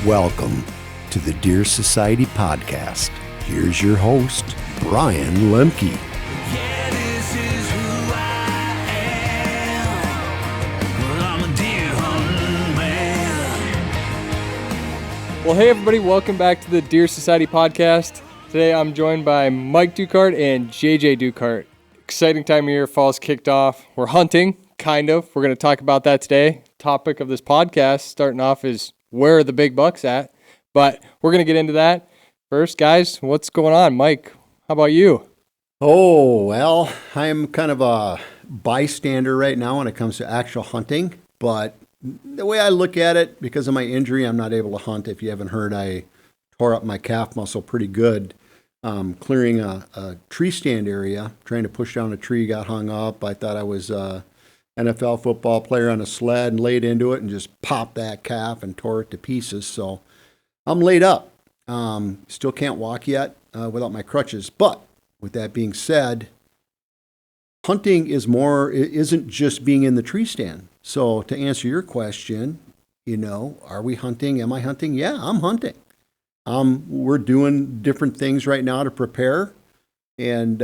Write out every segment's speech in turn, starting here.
Welcome to the Deer Society podcast. Here's your host, Brian Lemke. Yeah, this is who I am. Well, I'm a deer hunting man. Well, hey everybody, welcome back to the Deer Society podcast. Today I'm joined by Mike Ducart and JJ Ducart. Exciting time of year, fall's kicked off. We're hunting, kind of. We're going to talk about that today. Topic of this podcast, starting off, is where are the big bucks at? But we're going to get into that. First, guys, what's going on? Mike, how about you? Oh, well, I'm kind of a bystander right now when it comes to actual hunting. But the way I look at it, because of my injury, I'm not able to hunt. If you haven't heard, I tore up my calf muscle pretty good. Clearing a tree stand area, trying to push down a tree, got hung up. I thought I was a NFL football player on a sled and laid into it and just popped that calf and tore it to pieces. So I'm laid up. Still can't walk yet without my crutches. But with that being said, hunting isn't just being in the tree stand. So to answer your question, are we hunting? Am I hunting? Yeah, I'm hunting. We're doing different things right now to prepare, and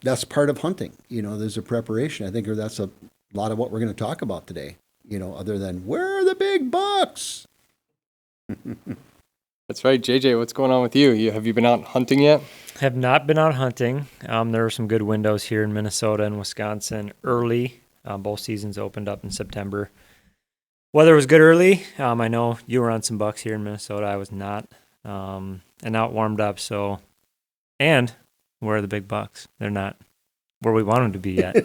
that's part of hunting. There's a preparation. I think that's a lot of what we're going to talk about today, other than where are the big bucks? That's right. JJ, what's going on with you? Have you been out hunting yet? Have not been out hunting. There were some good windows here in Minnesota and Wisconsin early. Both seasons opened up in September. Weather was good early. I know you were on some bucks here in Minnesota. I was not. And now it warmed up. And where are the big bucks? They're not where we want them to be yet.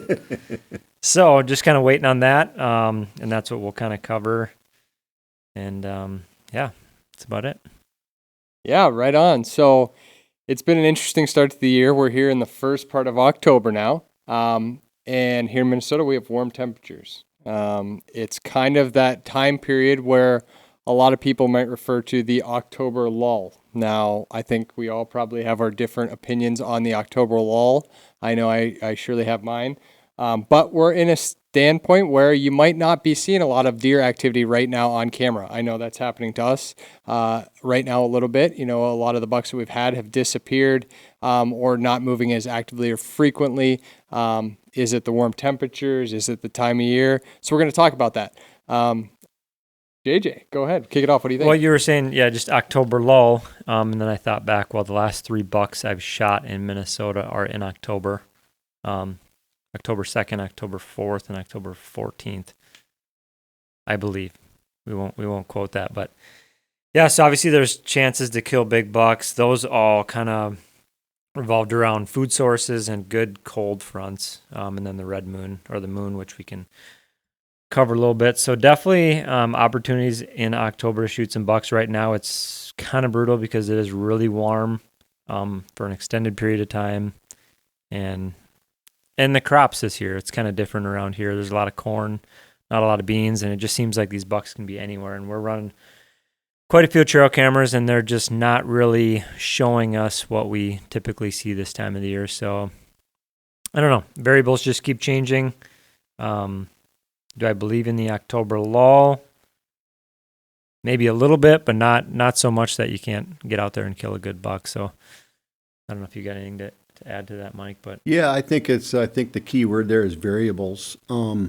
So just kind of waiting on that. And that's what we'll kind of cover. And yeah, that's about it. Yeah, right on. So it's been an interesting start to the year. We're here in the first part of October now. And here in Minnesota, we have warm temperatures. It's kind of that time period where a lot of people might refer to the October lull. Now, I think we all probably have our different opinions on the October lull. I know I surely have mine. But we're in a standpoint where you might not be seeing a lot of deer activity right now on camera. I know that's happening to us right now a little bit. A lot of the bucks that we've had have disappeared or not moving as actively or frequently. Is it the warm temperatures? Is it the time of year? So we're going to talk about that. JJ, go ahead. Kick it off. What do you think? Well, you were saying, just October lull. And then I thought back, the last 3 bucks I've shot in Minnesota are in October. October 2nd, October 4th, and October 14th, I believe. We won't quote that, but yeah, so obviously there's chances to kill big bucks. Those all kind of revolved around food sources and good cold fronts, and then the red moon or the moon, which we can cover a little bit. So definitely opportunities in October to shoot some bucks. Right now it's kind of brutal because it is really warm for an extended period of time, and the crops this year, it's kind of different around here. There's a lot of corn, not a lot of beans, and it just seems like these bucks can be anywhere. And we're running quite a few trail cameras, and they're just not really showing us what we typically see this time of the year. So I don't know. Variables just keep changing. Do I believe in the October lull? Maybe a little bit, but not so much that you can't get out there and kill a good buck. So I don't know if you got anything to add to that, Mike, but yeah, I think the key word there is variables. I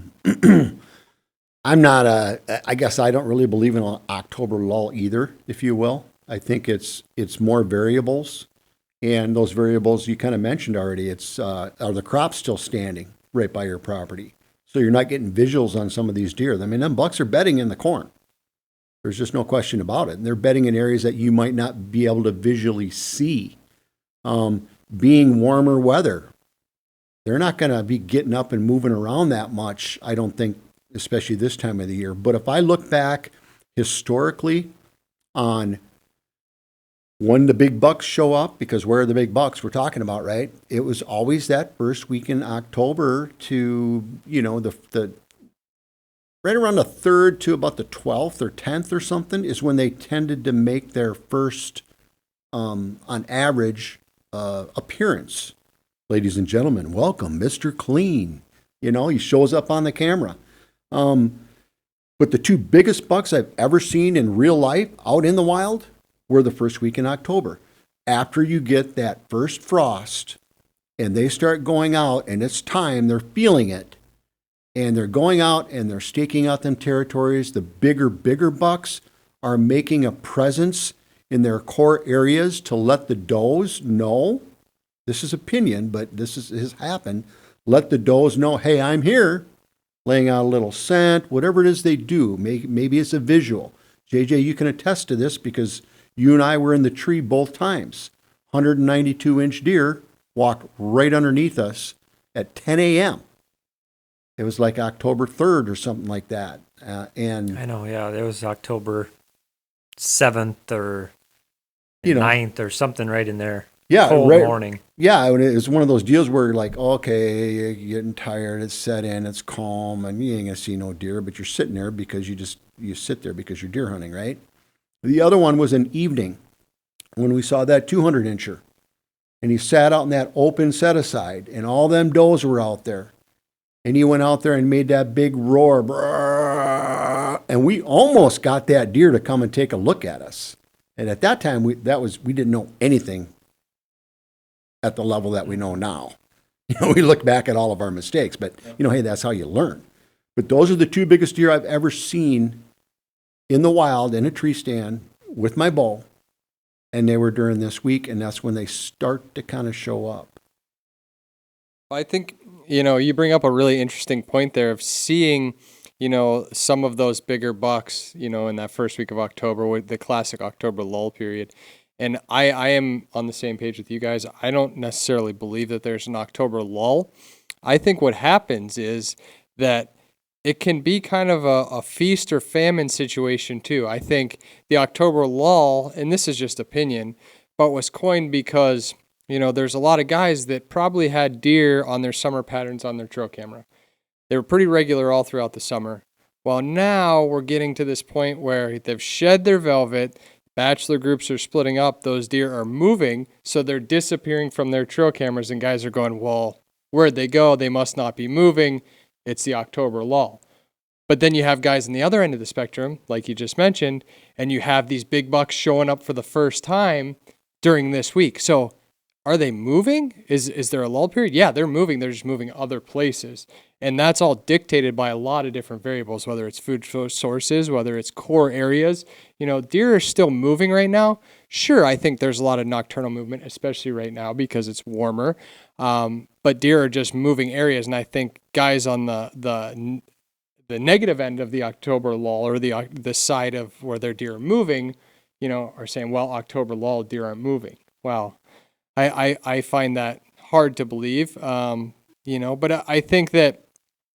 guess I don't really believe in an October lull either, if you will. I think it's more variables, and those variables you kind of mentioned already. It's are the crops still standing right by your property? So you're not getting visuals on some of these deer. I mean, them bucks are bedding in the corn. There's just no question about it. And they're bedding in areas that you might not be able to visually see. Being warmer weather, they're not going to be getting up and moving around that much, I don't think, especially this time of the year. But if I look back historically on when the big bucks show up, because where are the big bucks we're talking about, right? It was always that first week in October to, the right around the 3rd to about the 12th or 10th or something is when they tended to make their first, on average, appearance. Ladies and gentlemen, welcome, Mr. Clean. He shows up on the camera. But the two biggest bucks I've ever seen in real life out in the wild were the first week in October. After you get that first frost and they start going out and it's time, they're feeling it. And they're going out and they're staking out them territories. The bigger bucks are making a presence in their core areas to let the does know. This is opinion, but this has happened. Let the does know, hey, I'm here, laying out a little scent, whatever it is they do. Maybe it's a visual. JJ, you can attest to this because you and I were in the tree both times. 192-inch deer walked right underneath us at 10 a.m. It was like October 3rd or something like that. And I know, yeah, it was October 7th or You know. 9th or something right in there. yeah, Cold right, morning. yeah, and it was one of those deals where you're like, okay, you're getting tired, it's set in, it's calm, and you ain't gonna see no deer, but you're sitting there because you sit there because you're deer hunting, right? The other one was an evening when we saw that 200-incher, and he sat out in that open set aside, and all them does were out there, and he went out there and made that big roar, brrr, and we almost got that deer to come and take a look at us. And at that time, we didn't know anything at the level that we know now. We look back at all of our mistakes, but hey, that's how you learn. But those are the two biggest deer I've ever seen in the wild in a tree stand with my bow, and they were during this week, and that's when they start to kind of show up. I think, you bring up a really interesting point there of seeing, some of those bigger bucks, in that first week of October, with the classic October lull period. And I am on the same page with you guys. I don't necessarily believe that there's an October lull. I think what happens is that it can be kind of a feast or famine situation too. I think the October lull, and this is just opinion, but was coined because there's a lot of guys that probably had deer on their summer patterns on their trail camera. They were pretty regular all throughout the summer. Well, now we're getting to this point where they've shed their velvet, bachelor groups are splitting up, those deer are moving, so they're disappearing from their trail cameras, and guys are going, well, where'd they go? They must not be moving. It's the October lull. But then you have guys on the other end of the spectrum, like you just mentioned, and you have these big bucks showing up for the first time during this week. So are they moving? Is there a lull period? Yeah, they're moving. They're just moving other places. And that's all dictated by a lot of different variables, whether it's food sources, whether it's core areas. Deer are still moving right now. Sure, I think there's a lot of nocturnal movement, especially right now because it's warmer. But deer are just moving areas. And I think guys on the negative end of the October lull, or the side of where their deer are moving, are saying, well, October lull, deer aren't moving. Well, I find that hard to believe, but I think that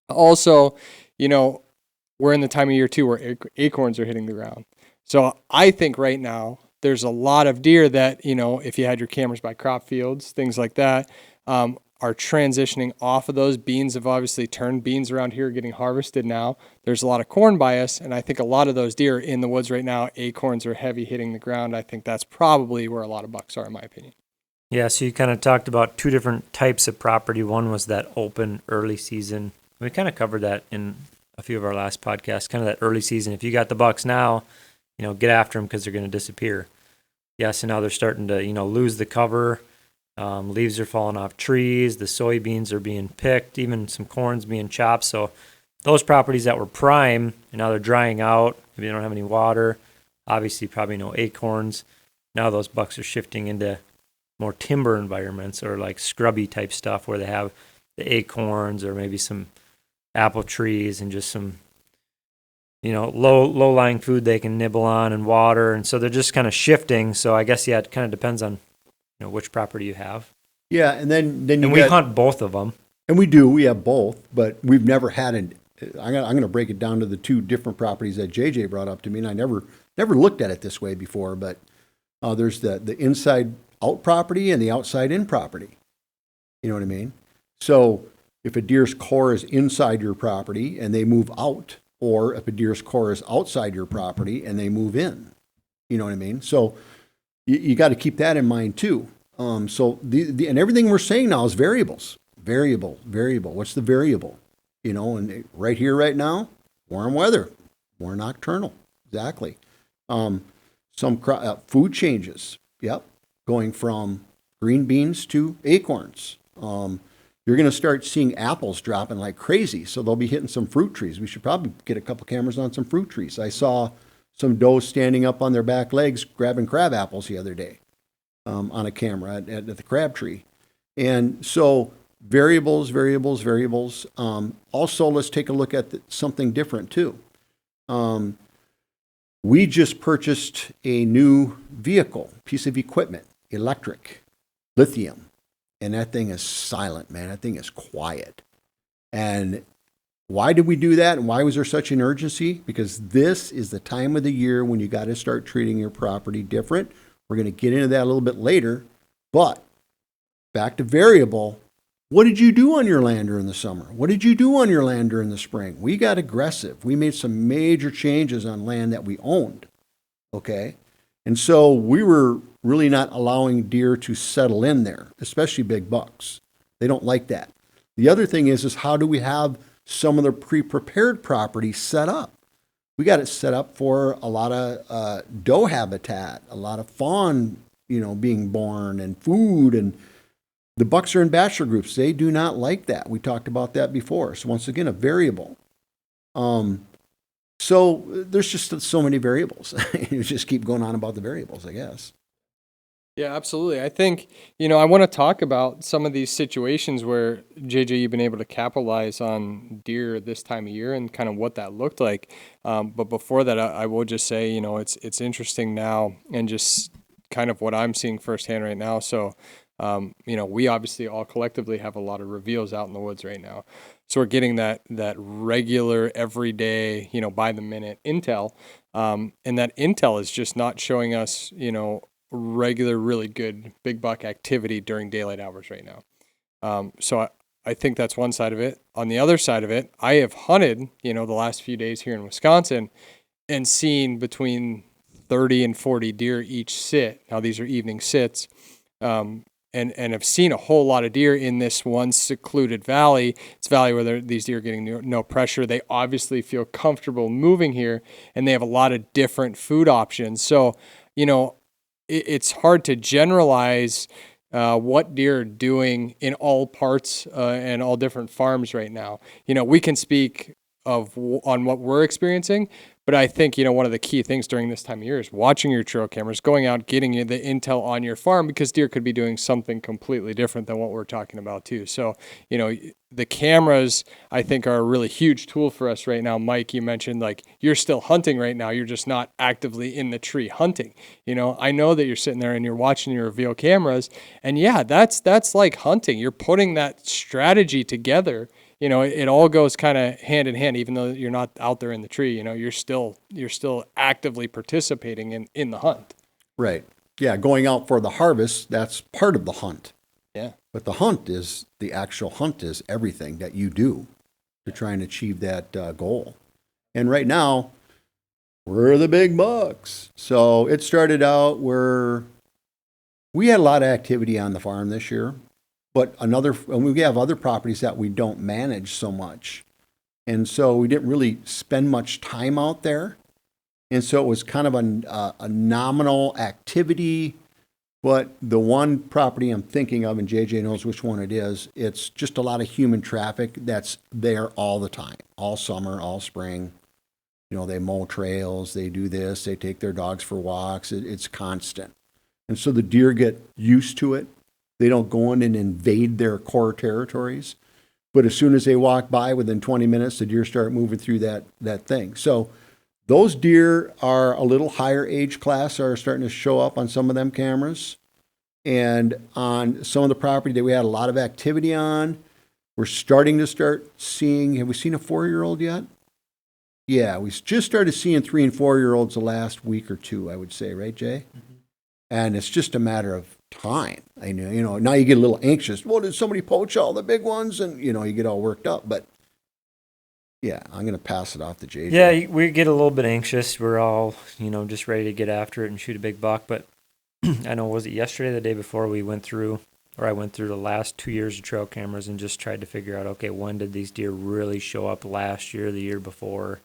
also, we're in the time of year too where acorns are hitting the ground. So I think right now there's a lot of deer that, if you had your cameras by crop fields, things like that, are transitioning off of those. Beans have obviously turned. Beans around here are getting harvested now. There's a lot of corn by us, and I think a lot of those deer are in the woods right now. Acorns are heavy hitting the ground. I think that's probably where a lot of bucks are, in my opinion. Yeah, so you kind of talked about two different types of property. One was that open early season. We kind of covered that in a few of our last podcasts, kind of that early season. If you got the bucks now, get after them because they're going to disappear. Yeah, so now they're starting to, lose the cover. Leaves are falling off trees. The soybeans are being picked, even some corn's being chopped. So those properties that were prime, and now they're drying out. Maybe they don't have any water. Obviously, probably no acorns. Now those bucks are shifting into more timber environments or like scrubby type stuff where they have the acorns or maybe some apple trees and just some, low-lying food they can nibble on and water. And so they're just kind of shifting. So I guess, it kind of depends on, which property you have. Yeah, and then you and we hunt both of them. And we have both, but we've never had I'm going to break it down to the two different properties that JJ brought up to me, and I never looked at it this way before, but there's the inside out property and the outside in property. You know what I mean? So if a deer's core is inside your property and they move out, or if a deer's core is outside your property and they move in, you know what I mean? So you got to keep that in mind too. So and everything we're saying now is variables. Variable. What's the variable? And right here, right now, warm weather. more nocturnal. Exactly. Some food changes. Yep. Going from green beans to acorns. You're going to start seeing apples dropping like crazy. So they'll be hitting some fruit trees. We should probably get a couple cameras on some fruit trees. I saw some does standing up on their back legs grabbing crab apples the other day on a camera at the crab tree. And so variables. Also, let's take a look at something different too. We just purchased a new vehicle, piece of equipment, electric, lithium. And that thing is silent, man. That thing is quiet. And why did we do that? And why was there such an urgency? Because this is the time of the year when you got to start treating your property different. We're going to get into that a little bit later. But back to variable. What did you do on your land during the summer? What did you do on your land during the spring? We got aggressive. We made some major changes on land that we owned. Okay. And so we were really not allowing deer to settle in there, especially big bucks. They don't like that. The other thing is how do we have some of the pre-prepared property set up? We got it set up for a lot of doe habitat, a lot of fawn, being born and food. And the bucks are in bachelor groups. They do not like that. We talked about that before. So once again, a variable. So there's just so many variables. You just keep going on about the variables, I guess. Yeah, absolutely. I think, I want to talk about some of these situations where, JJ, you've been able to capitalize on deer this time of year and kind of what that looked like. But before that, I will just say, it's interesting now and just kind of what I'm seeing firsthand right now. So, we obviously all collectively have a lot of reveals out in the woods right now. So we're getting that regular, everyday, by the minute intel. And that intel is just not showing us, regular, really good big buck activity during daylight hours right now. So I think that's one side of it. On the other side of it, I have hunted, the last few days here in Wisconsin and seen between 30 and 40 deer each sit. Now these are evening sits. And have seen a whole lot of deer in this one secluded valley. It's a valley where these deer are getting no pressure. They obviously feel comfortable moving here, and they have a lot of different food options. So, it's hard to generalize what deer are doing in all parts and all different farms right now. We can speak on what we're experiencing, but I think, one of the key things during this time of year is watching your trail cameras, going out, getting the intel on your farm, because deer could be doing something completely different than what we're talking about too. So, the cameras, I think, are a really huge tool for us right now. Mike, you mentioned you're still hunting right now. You're just not actively in the tree hunting. I know that you're sitting there and you're watching your reveal cameras, and yeah, that's like hunting. You're putting that strategy together. It all goes kind of hand in hand, even though you're not out there in the tree. You're still actively participating in the hunt. Right. Yeah. Going out for the harvest, that's part of the hunt. Yeah. But the actual hunt is everything that you do to try and achieve that goal. And right now, we're the big bucks. So it started out where we had a lot of activity on the farm this year. But we have other properties that we don't manage so much. And so we didn't really spend much time out there. And so it was kind of a nominal activity. But the one property I'm thinking of, and JJ knows which one it is, it's just a lot of human traffic that's there all the time, all summer, all spring. They mow trails, they do this, they take their dogs for walks. It's constant. And so the deer get used to it. They don't go in and invade their core territories. But as soon as they walk by, within 20 minutes, the deer start moving through that thing. So those deer are a little higher age class, are starting to show up on some of them cameras. And on some of the property that we had a lot of activity on, we're starting to seeing, have we seen a 4-year-old yet? Yeah, we just started seeing 3 and 4-year-olds the last week or two, I would say, right, Jay? Mm-hmm. And it's just a matter of time. I know, now you get a little anxious. Well, did somebody poach all the big ones? And, you get all worked up. But, yeah, I'm going to pass it off to JJ. Yeah, we get a little bit anxious. We're all, just ready to get after it and shoot a big buck. But I know, was it yesterday, the day before, I went through the last 2 years of trail cameras and just tried to figure out, okay, when did these deer really show up last year, the year before?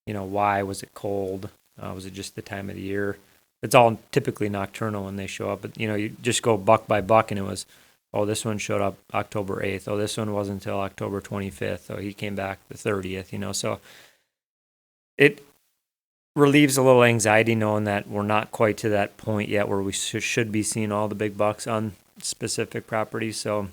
why was it cold? Was it just the time of the year? It's all typically nocturnal when they show up, but you just go buck by buck, and it was, oh, this one showed up October 8th. Oh, this one wasn't until October 25th. Oh, he came back the 30th. So it relieves a little anxiety knowing that we're not quite to that point yet where we should be seeing all the big bucks on specific properties. So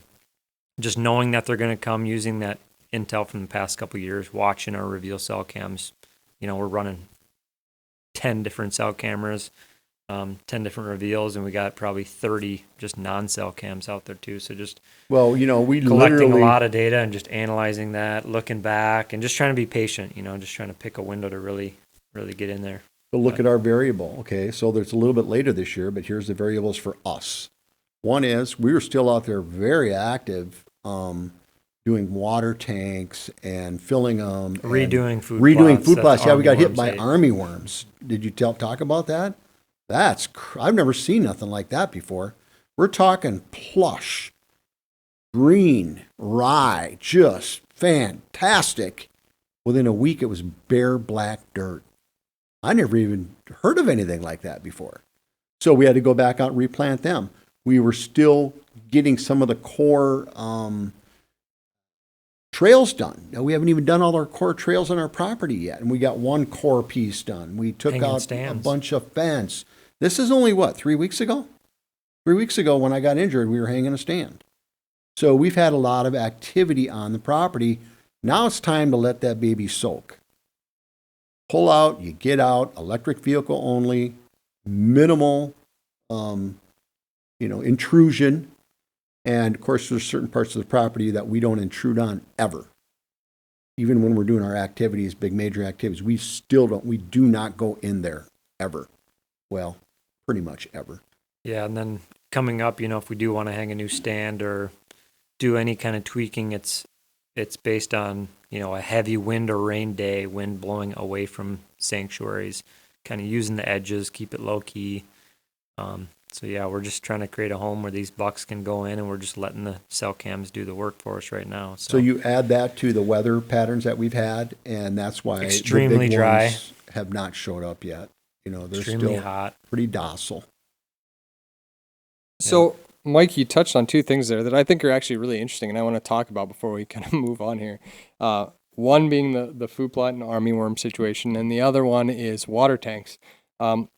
just knowing that they're going to come, using that intel from the past couple of years, watching our reveal cell cams. We're running 10 different cell cameras, 10 different reveals, and we got probably 30 just non-cell cams out there too. So just we collecting literally a lot of data and just analyzing that, looking back, and just trying to be patient, just trying to pick a window to really get in there. look at our variable. Okay, so there's a little bit later this year, but here's the variables for us. One is we were still out there very active, doing water tanks and filling them, Redoing food plots. Yeah, we got hit by army army worms. Did you talk about that? I've never seen nothing like that before. We're talking plush, green, rye, just fantastic. Within a week, it was bare black dirt. I never even heard of anything like that before. So we had to go back out and replant them. We were still getting some of the core trails done. Now, we haven't even done all our core trails on our property yet, and we got one core piece done. We took Hanging out stands. a bunch of fence. This is only, 3 weeks ago? 3 weeks ago when I got injured, we were hanging a stand. So we've had a lot of activity on the property. Now it's time to let that baby soak. Pull out, you get out, electric vehicle only, minimal, intrusion. And of course, there's certain parts of the property that we don't intrude on ever. Even when we're doing our activities, big major activities, we do not go in there ever. Well, pretty much ever. Yeah, and then coming up, if we do want to hang a new stand or do any kind of tweaking, it's based on, a heavy wind or rain day, wind blowing away from sanctuaries, kind of using the edges, keep it low key. So yeah, we're just trying to create a home where these bucks can go in, and we're just letting the cell cams do the work for us right now. So you add that to the weather patterns that we've had, and that's why extremely the big dry ones have not showed up yet. They're extremely still hot, pretty docile. So, Mike, you touched on two things there that I think are actually really interesting, and I want to talk about before we kind of move on here. One being the food plot and armyworm situation, and the other one is water tanks.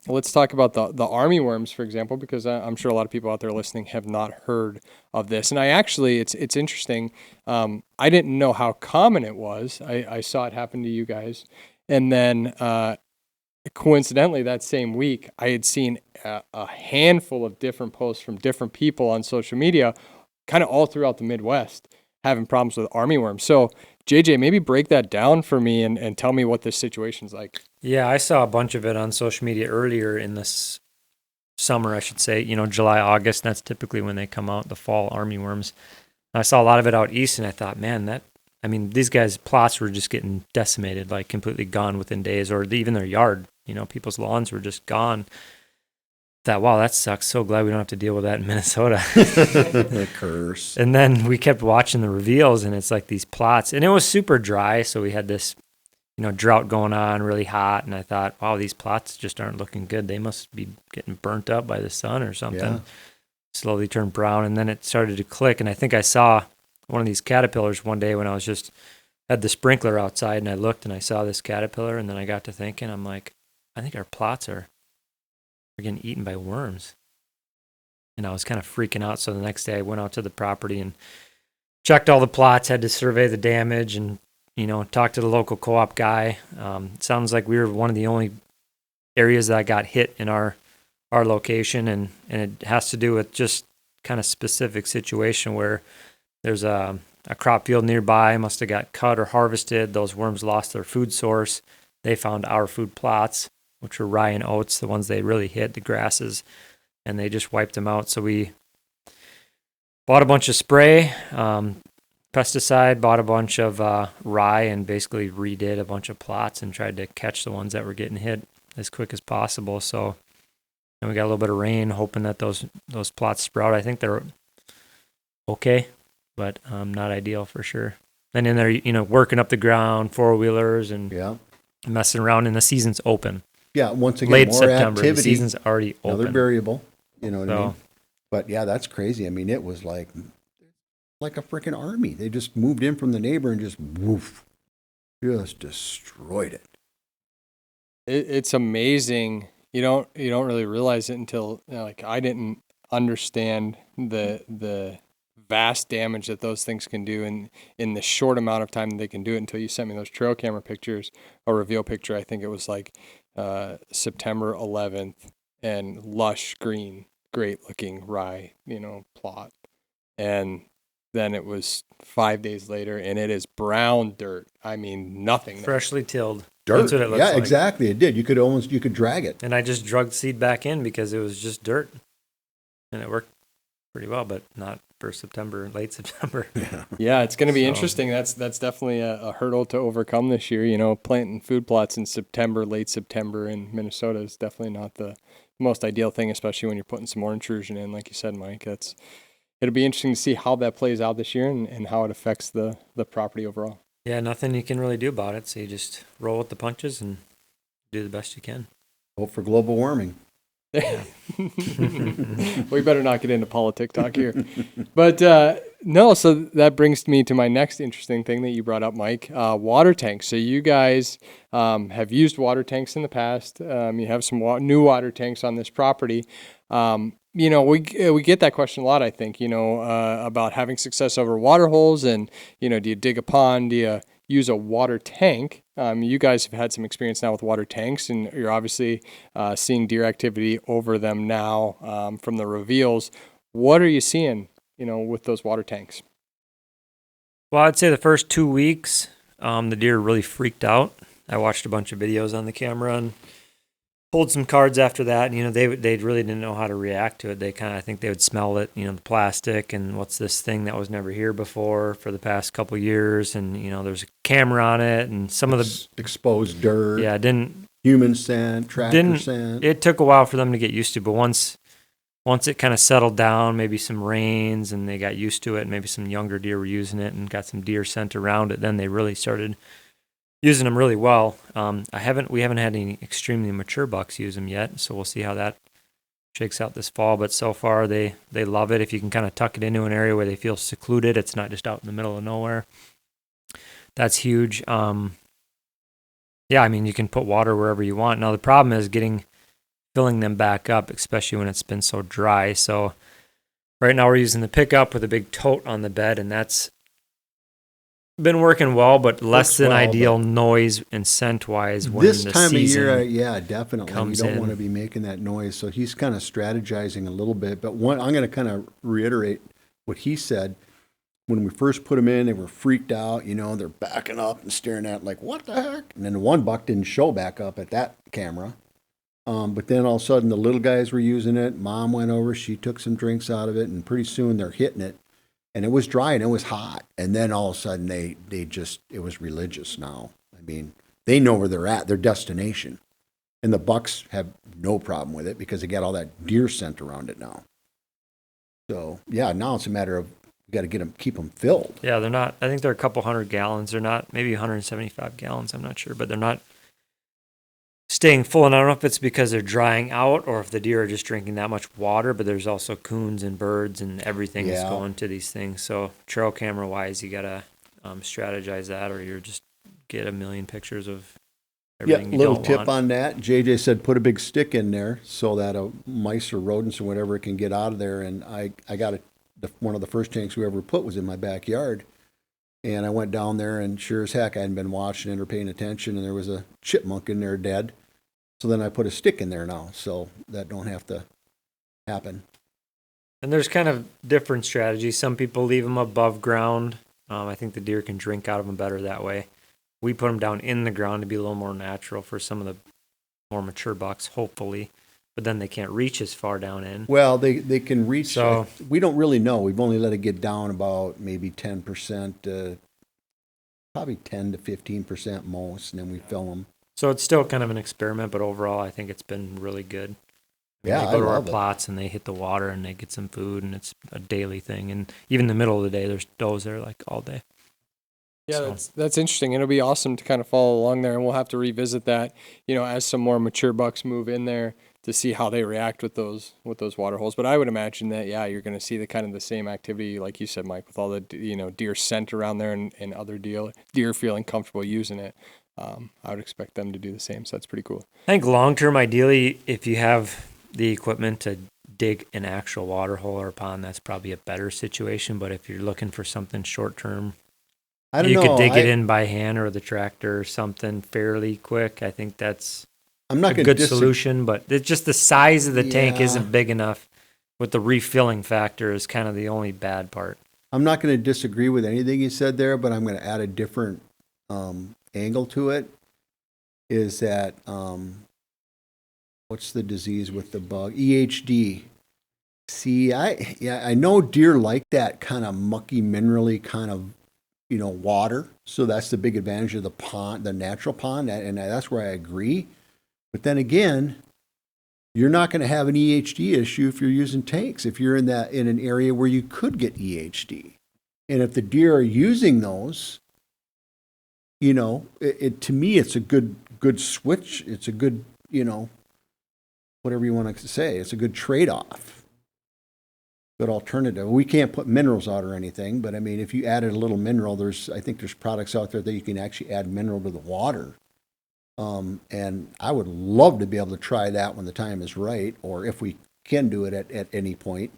Let's talk about the armyworms, for example, because I'm sure a lot of people out there listening have not heard of this. And it's interesting. I didn't know how common it was. I saw it happen to you guys. And then coincidentally, that same week, I had seen a handful of different posts from different people on social media, kind of all throughout the Midwest, having problems with armyworms. So, JJ, maybe break that down for me and tell me what this situation's like. Yeah, I saw a bunch of it on social media earlier in this summer, I should say, July, August. That's typically when they come out, the fall armyworms. I saw a lot of it out east, and I thought, man, these guys' plots were just getting decimated, like completely gone within days, or even their yard. People's lawns were just gone. Thought, wow, that sucks. So glad we don't have to deal with that in Minnesota. The curse. And then we kept watching the reveals, and it's like these plots, and it was super dry. So we had this, drought going on, really hot. And I thought, wow, these plots just aren't looking good. They must be getting burnt up by the sun or something. Yeah. Slowly turned brown. And then it started to click. And I think I saw one of these caterpillars one day when I was had the sprinkler outside, and I looked and I saw this caterpillar. And then I got to thinking, I'm like, I think our plots are getting eaten by worms. And I was kind of freaking out. So the next day I went out to the property and checked all the plots, had to survey the damage and, talk to the local co-op guy. It sounds like we were one of the only areas that got hit in our location. And it has to do with just kind of specific situation where there's a crop field nearby, must have got cut or harvested. Those worms lost their food source. They found our food plots, which were rye and oats, the ones they really hit, the grasses, and they just wiped them out. So we bought a bunch of spray, pesticide, bought a bunch of rye, and basically redid a bunch of plots and tried to catch the ones that were getting hit as quick as possible. So and we got a little bit of rain, hoping that those plots sprout. I think they're okay, but not ideal for sure. And in there, working up the ground, four-wheelers and Yeah. messing around, and the season's open. Yeah, once again, Late more September, the activity, season's already another open. variable. You know what I So- mean? But yeah, that's crazy. I mean, it was like a freaking army. They just moved in from the neighbor and just woof, just destroyed it. It's amazing. You don't really realize it until, like, I didn't understand the vast damage that those things can do in the short amount of time that they can do it until you sent me those trail camera pictures, a reveal picture. I think it was like September 11th, and lush green, great looking rye, plot. And then it was 5 days later, and it is brown dirt. I mean, nothing. Freshly tilled. Dirt. That's what it looks Yeah, like. exactly. It did. You could drag it. And I just drugged seed back in because it was just dirt. And it worked pretty well, but not for September, late September. Yeah, it's going to be So- interesting. That's definitely a hurdle to overcome this year. Planting food plots in September, late September in Minnesota is definitely not the most ideal thing, especially when you're putting some more intrusion in, like you said, Mike. It'll be interesting to see how that plays out this year and how it affects the property overall. Yeah, nothing you can really do about it. So you just roll with the punches and do the best you can. Hope for global warming. We better not get into politic talk here. But no, so that brings me to my next interesting thing that you brought up, Mike, water tanks. So you guys have used water tanks in the past. You have some new water tanks on this property. We get that question a lot, I think, about having success over water holes and, do you dig a pond? Do you use a water tank? You guys have had some experience now with water tanks, and you're obviously seeing deer activity over them now from the reveals. What are you seeing, with those water tanks? Well, I'd say the first 2 weeks, the deer really freaked out. I watched a bunch of videos on the camera and pulled some cards after that. And, they really didn't know how to react to it. I think they would smell it, the plastic and what's this thing that was never here before for the past couple years. And, there's a camera on it and some of the exposed dirt. Yeah, human scent, tractor scent. It took a while for them to get used to, but once it kind of settled down, maybe some rains and they got used to it, and maybe some younger deer were using it and got some deer scent around it, then they really started using them really well. We haven't had any extremely mature bucks use them yet, so we'll see how that shakes out this fall. But so far, they love it. If you can kind of tuck it into an area where they feel secluded, it's not just out in the middle of nowhere. That's huge. You can put water wherever you want. Now the problem is filling them back up, especially when it's been so dry. So right now we're using the pickup with a big tote on the bed, and that's been working well, but less than ideal noise and scent wise when this the time of season year, definitely. comes You don't in. want to be making that noise. So he's kind of strategizing a little bit. But I'm going to kind of reiterate what he said. When we first put them in, they were freaked out. They're backing up and staring at it like, what the heck? And then the one buck didn't show back up at that camera. But then all of a sudden the little guys were using it. Mom went over, she took some drinks out of it, and pretty soon they're hitting it. And it was dry and it was hot. And then all of a sudden it was religious now. I mean, they know where they're at, their destination. And the bucks have no problem with it because they got all that deer scent around it now. So yeah, now it's a matter of got to keep them filled. Yeah, they're not. I think they're a couple 100 gallons. They're not, maybe 175 gallons. I'm not sure, but they're not staying full. And I don't know if it's because they're drying out or if the deer are just drinking that much water. But there's also coons and birds and everything is going to these things. So trail camera wise, you gotta strategize that, or you're just get a million pictures of everything. Yeah, little tip on that. JJ said put a big stick in there so that mice or rodents or whatever can get out of there. And I got one of the first tanks we ever put was in my backyard. And I went down there, and sure as heck, I hadn't been watching it or paying attention, and there was a chipmunk in there dead. So then I put a stick in there now, so that don't have to happen. And there's kind of different strategies. Some people leave them above ground. I think the deer can drink out of them better that way. We put them down in the ground to be a little more natural for some of the more mature bucks, hopefully. But then they can't reach as far down in. Well, they can reach. So we don't really know. We've only let it get down about maybe 10%, probably 10 to 15% most, and then we fill them. So it's still kind of an experiment, but overall, I think it's been really good. Yeah, they go to our plots and they hit the water and they get some food, and it's a daily thing. And even in the middle of the day, there's does there like all day. Yeah, So- that's interesting. It'll be awesome to kind of follow along there, and we'll have to revisit that, as some more mature bucks move in there to see how they react with those water holes. But I would imagine that you're going to see the kind of the same activity, like you said, Mike, with all the deer scent around there and other deer feeling comfortable using it. I would expect them to do the same. So that's pretty cool. I think long term, ideally, if you have the equipment to dig an actual water hole or pond, that's probably a better situation. But if you're looking for something short term, I don't you know. could dig it in by hand or the tractor or something fairly quick. I think that's I'm not a going good to solution, but it's just the size of the tank Yeah. isn't big enough. With the refilling factor is kind of the only bad part. I'm not going to disagree with anything you said there, but I'm going to add a different angle to it. Is that what's the disease with the bug? EHD. See, I know deer like that kind of mucky, minerally kind of water. So that's the big advantage of the pond, the natural pond, and that's where I agree. But then again, you're not going to have an EHD issue if you're using tanks. If you're in an area where you could get EHD, and if the deer are using those, to me, it's a good switch. It's a good, whatever you want to say. It's a good trade-off. Good alternative. We can't put minerals out or anything, but I mean, if you added a little mineral, I think there's products out there that you can actually add mineral to the water. And I would love to be able to try that when the time is right, or if we can do it at any point.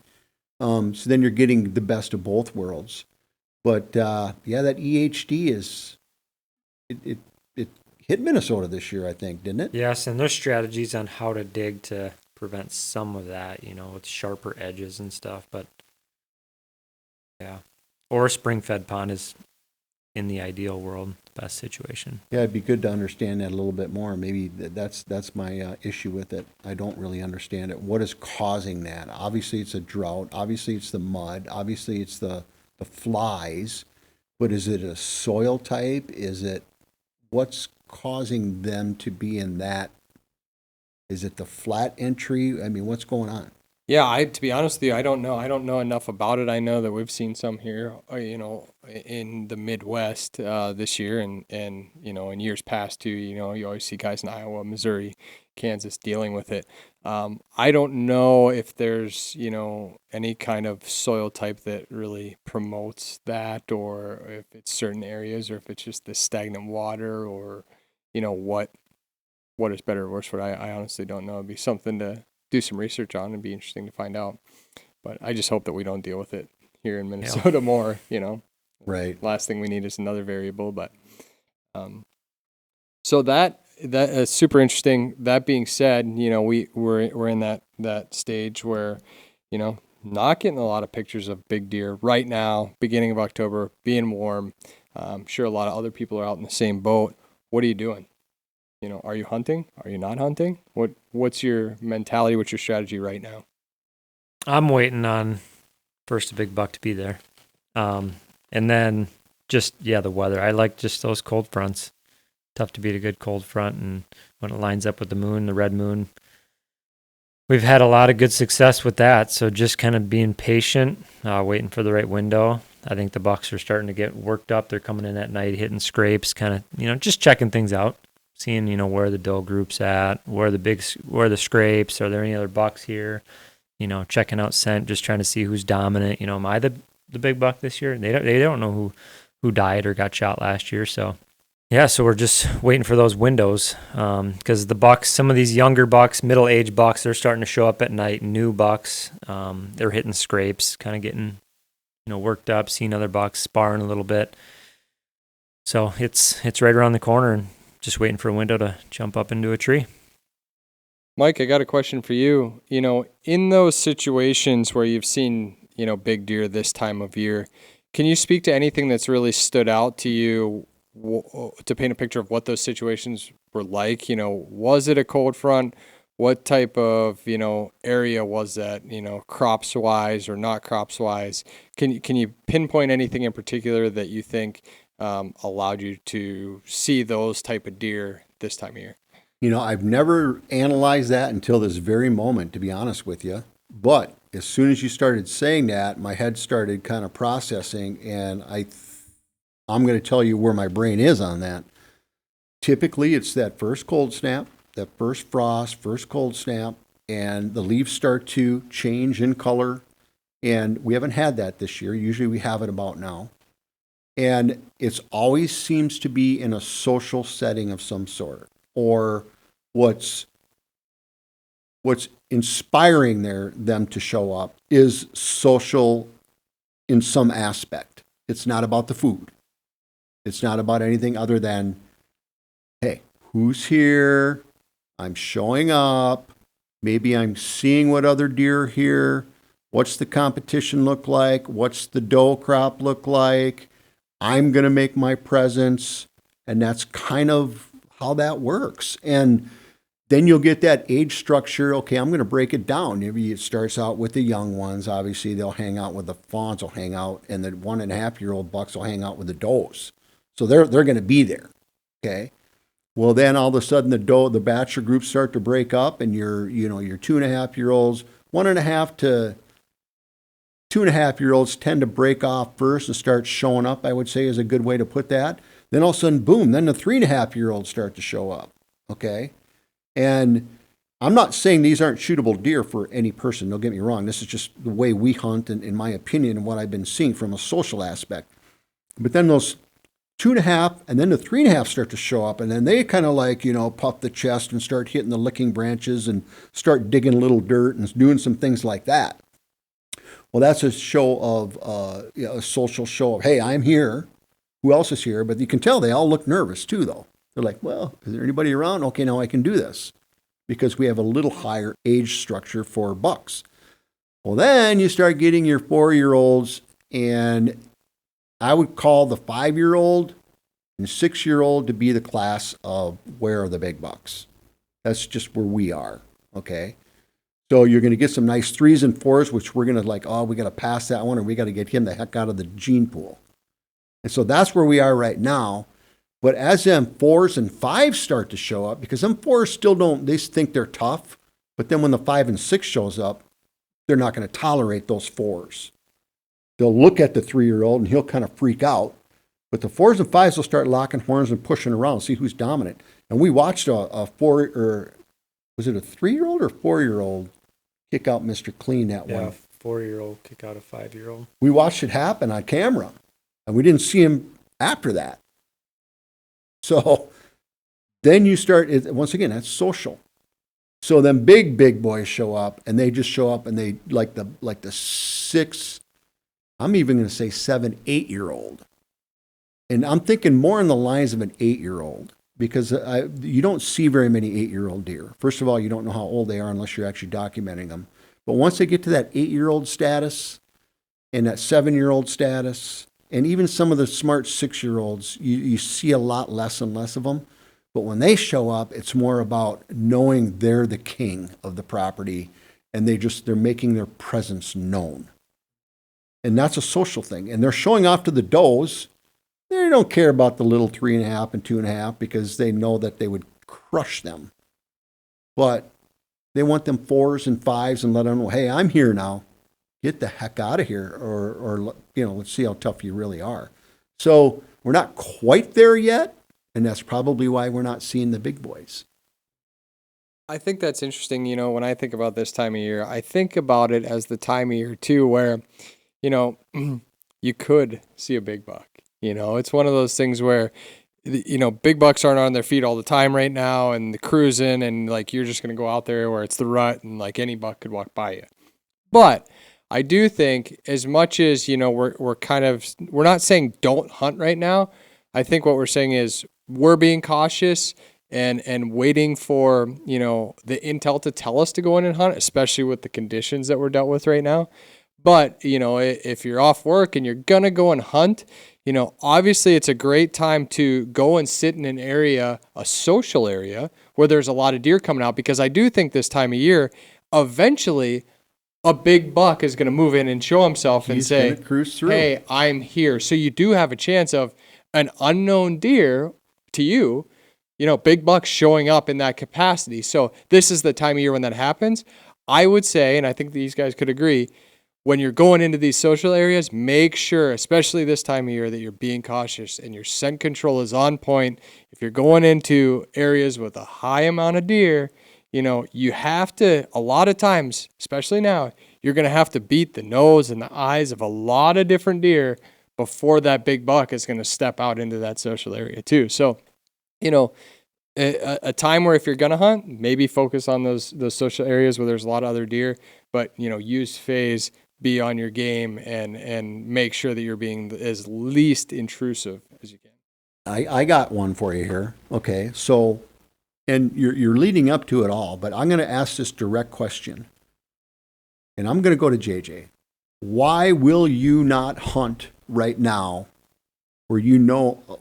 So then you're getting the best of both worlds. But that EHD it hit Minnesota this year, I think, didn't it? Yes, and there's strategies on how to dig to prevent some of that, with sharper edges and stuff. But yeah, or a spring-fed pond is, in the ideal world, the best situation. Yeah, it'd be good to understand that a little bit more. Maybe that's my issue with it. I don't really understand it. What is causing that? Obviously, it's a drought. Obviously, it's the mud. Obviously, it's the flies. But is it a soil type? What's causing them to be in that? Is it the flat entry? I mean, what's going on? Yeah, to be honest with you, I don't know. I don't know enough about it. I know that we've seen some here, in the Midwest this year, and in years past too. You always see guys in Iowa, Missouri, Kansas dealing with it. I don't know if there's any kind of soil type that really promotes that, or if it's certain areas, or if it's just the stagnant water, or what is better or worse for it. I honestly don't know. It'd be something to do some research on and be interesting to find out. But I just hope that we don't deal with it here in Minnesota more, Right. Last thing we need is another variable, but so that is super interesting. That being said, we're in that stage where, not getting a lot of pictures of big deer right now, beginning of October, being warm. I'm sure a lot of other people are out in the same boat. What are you doing? Are you hunting? Are you not hunting? What's your mentality? What's your strategy right now? I'm waiting on first a big buck to be there. And then just, the weather. I like just those cold fronts. Tough to beat a good cold front. And when it lines up with the moon, the red moon, we've had a lot of good success with that. So just kind of being patient, waiting for the right window. I think the bucks are starting to get worked up. They're coming in at night, hitting scrapes, kind of, just checking things out. Seeing, where the doe group's at, where the scrapes, are there any other bucks here? Checking out scent, just trying to see who's dominant. Am I the big buck this year? They don't know who died or got shot last year. So, so we're just waiting for those windows because the bucks, some of these younger bucks, middle-aged bucks, they're starting to show up at night. New bucks, they're hitting scrapes, kind of getting, worked up, seeing other bucks sparring a little bit. So it's right around the corner and just waiting for a window to jump up into a tree. Mike, I got a question for you. In those situations where you've seen, big deer this time of year, can you speak to anything that's really stood out to you to paint a picture of what those situations were like? Was it a cold front? What type of, area was that, crops wise or not crops wise? Can you pinpoint anything in particular that you think allowed you to see those type of deer this time of year? I've never analyzed that until this very moment, to be honest with you. But as soon as you started saying that, my head started kind of processing, and I'm going to tell you where my brain is on that. Typically, it's that first cold snap, that first frost, first cold snap, and the leaves start to change in color. And we haven't had that this year. Usually we have it about now. And it's always seems to be in a social setting of some sort, or what's inspiring them to show up is social in some aspect. It's not about the food. It's not about anything other than, hey, who's here? I'm showing up. Maybe I'm seeing what other deer are here. What's the competition look like? What's the doe crop look like? I'm going to make my presence. And that's kind of how that works. And then you'll get that age structure. Okay, I'm going to break it down. Maybe it starts out with the young ones. Obviously, they'll hang out with the fawns, will hang out, and the 1.5-year-old bucks will hang out with the does. So they're going to be there. Okay. Well, then all of a sudden the bachelor groups start to break up, and your 2.5-year-olds, 1.5 to 2.5-year-olds tend to break off first and start showing up, I would say is a good way to put that. Then all of a sudden, boom, then the 3.5-year-olds start to show up. Okay. And I'm not saying these aren't shootable deer for any person. Don't get me wrong. This is just the way we hunt, and in my opinion, and what I've been seeing from a social aspect. But then those 2.5 and then the 3.5 start to show up, and then they kind of like, puff the chest and start hitting the licking branches and start digging a little dirt and doing some things like that. Well, that's a show of, a social show of, hey, I'm here. Who else is here? But you can tell they all look nervous too, though. They're like, well, is there anybody around? Okay, now I can do this because we have a little higher age structure for bucks. Well, then you start getting your 4-year-olds, and I would call the 5-year-old and 6-year-old to be the class of where are the big bucks. That's just where we are, okay? So you're going to get some nice 3s and 4s, which we're going to like, oh, we got to pass that one, or we got to get him the heck out of the gene pool. And so that's where we are right now. But as them 4s and 5s start to show up, because them 4s still they think they're tough, but then when the 5 and 6 shows up, they're not going to tolerate those 4s. They'll look at the 3-year-old and he'll kind of freak out. But the 4s and 5s will start locking horns and pushing around, see who's dominant. And we watched a 4, or was it a 3-year-old or 4-year-old kick out Mr. Clean that one? 4-year-old kick out a 5-year-old. We watched it happen on camera, and we didn't see him after that. So then you start, once again, that's social. So then big boys show up, and they just show up, and they like the 6, I'm even going to say 7, 8-year-old. And I'm thinking more in the lines of an 8-year-old, because you don't see very many 8-year-old deer. First of all, you don't know how old they are unless you're actually documenting them. But once they get to that 8-year-old status and that 7-year-old status, and even some of the smart 6-year-olds, you see a lot less and less of them. But when they show up, it's more about knowing they're the king of the property, and they're making their presence known. And that's a social thing. And they're showing off to the does. They don't care about the little 3.5 and 2.5 because they know that they would crush them. But they want them 4s and 5s and let them know, hey, I'm here now. Get the heck out of here, or let's see how tough you really are. So we're not quite there yet, and that's probably why we're not seeing the big boys. I think that's interesting. When I think about this time of year, I think about it as the time of year too, where, you could see a big buck. It's one of those things where, big bucks aren't on their feet all the time right now, and the cruising, and like you're just going to go out there where it's the rut, and like any buck could walk by you. But I do think, as much as we're not saying don't hunt right now. I think what we're saying is we're being cautious and waiting for the intel to tell us to go in and hunt, especially with the conditions that we're dealt with right now. But if you're off work and you're gonna go and hunt, obviously it's a great time to go and sit in an area, a social area where there's a lot of deer coming out, because I do think this time of year, eventually a big buck is going to move in and show himself and say, cruise through. Hey, I'm here. So you do have a chance of an unknown deer to you, big bucks showing up in that capacity. So this is the time of year when that happens. I would say, and I think these guys could agree, when you're going into these social areas, make sure, especially this time of year, that you're being cautious and your scent control is on point. If you're going into areas with a high amount of deer, you have to, a lot of times, especially now, you're going to have to beat the nose and the eyes of a lot of different deer before that big buck is going to step out into that social area too. So, a time where if you're going to hunt, maybe focus on those social areas where there's a lot of other deer, but, use phase, be on your game, and make sure that you're being as least intrusive as you can. I got one for you here. Okay, so, and you're leading up to it all, but I'm going to ask this direct question, and I'm going to go to JJ. Why will you not hunt right now where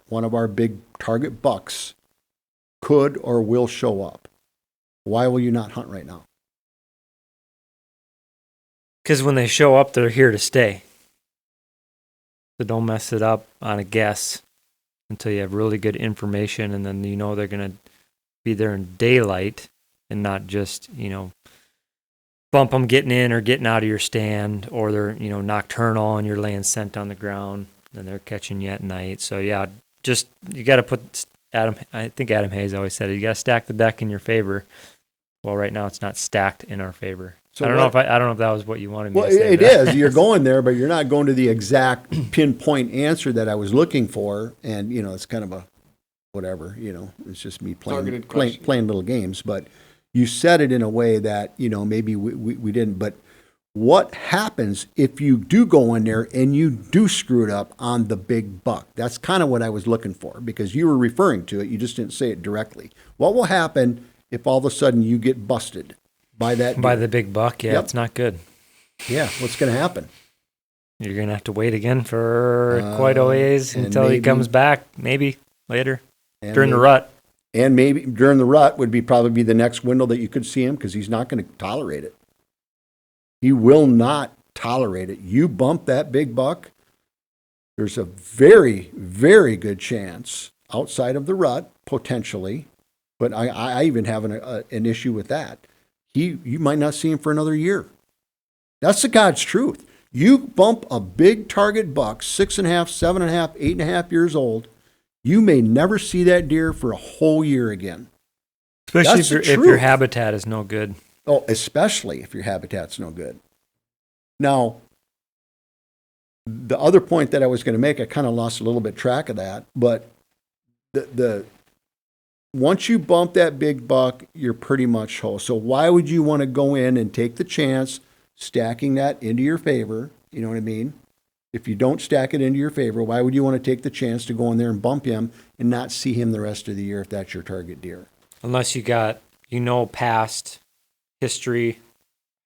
one of our big target bucks could or will show up? Why will you not hunt right now? Because when they show up, they're here to stay. So don't mess it up on a guess until you have really good information, and then they're going to be there in daylight and not just, bump them getting in or getting out of your stand, or they're, nocturnal and you're laying scent on the ground and they're catching you at night. So yeah, just, you got to put I think Adam Hayes always said it, you got to stack the deck in your favor. Well, right now it's not stacked in our favor. So I don't know if that was what you wanted me to say. Well, it is. You're going there, but you're not going to the exact pinpoint answer that I was looking for. And, it's kind of a whatever, it's just me playing little games. But you said it in a way that, maybe we didn't. But what happens if you do go in there and you do screw it up on the big buck? That's kind of what I was looking for, because you were referring to it. You just didn't say it directly. What will happen if all of a sudden you get busted by the big buck? Yeah, It's not good. Yeah, what's going to happen? You're going to have to wait again for quite a ways until he comes back, maybe later during the rut. And maybe during the rut would probably be the next window that you could see him, because he's not going to tolerate it. He will not tolerate it. You bump that big buck, there's a very, very good chance outside of the rut, potentially, but I even have an issue with that. You might not see him for another year. That's the God's truth. You bump a big target buck, 6.5, 7.5, 8.5 years old, you may never see that deer for a whole year again. Especially if your habitat is no good. Oh, especially if your habitat's no good. Now, the other point that I was going to make, I kind of lost a little bit track of that, but the once you bump that big buck, you're pretty much whole. So why would you want to go in and take the chance, stacking that into your favor? You know what I mean? If you don't stack it into your favor, why would you want to take the chance to go in there and bump him and not see him the rest of the year if that's your target deer? Unless you got, past history,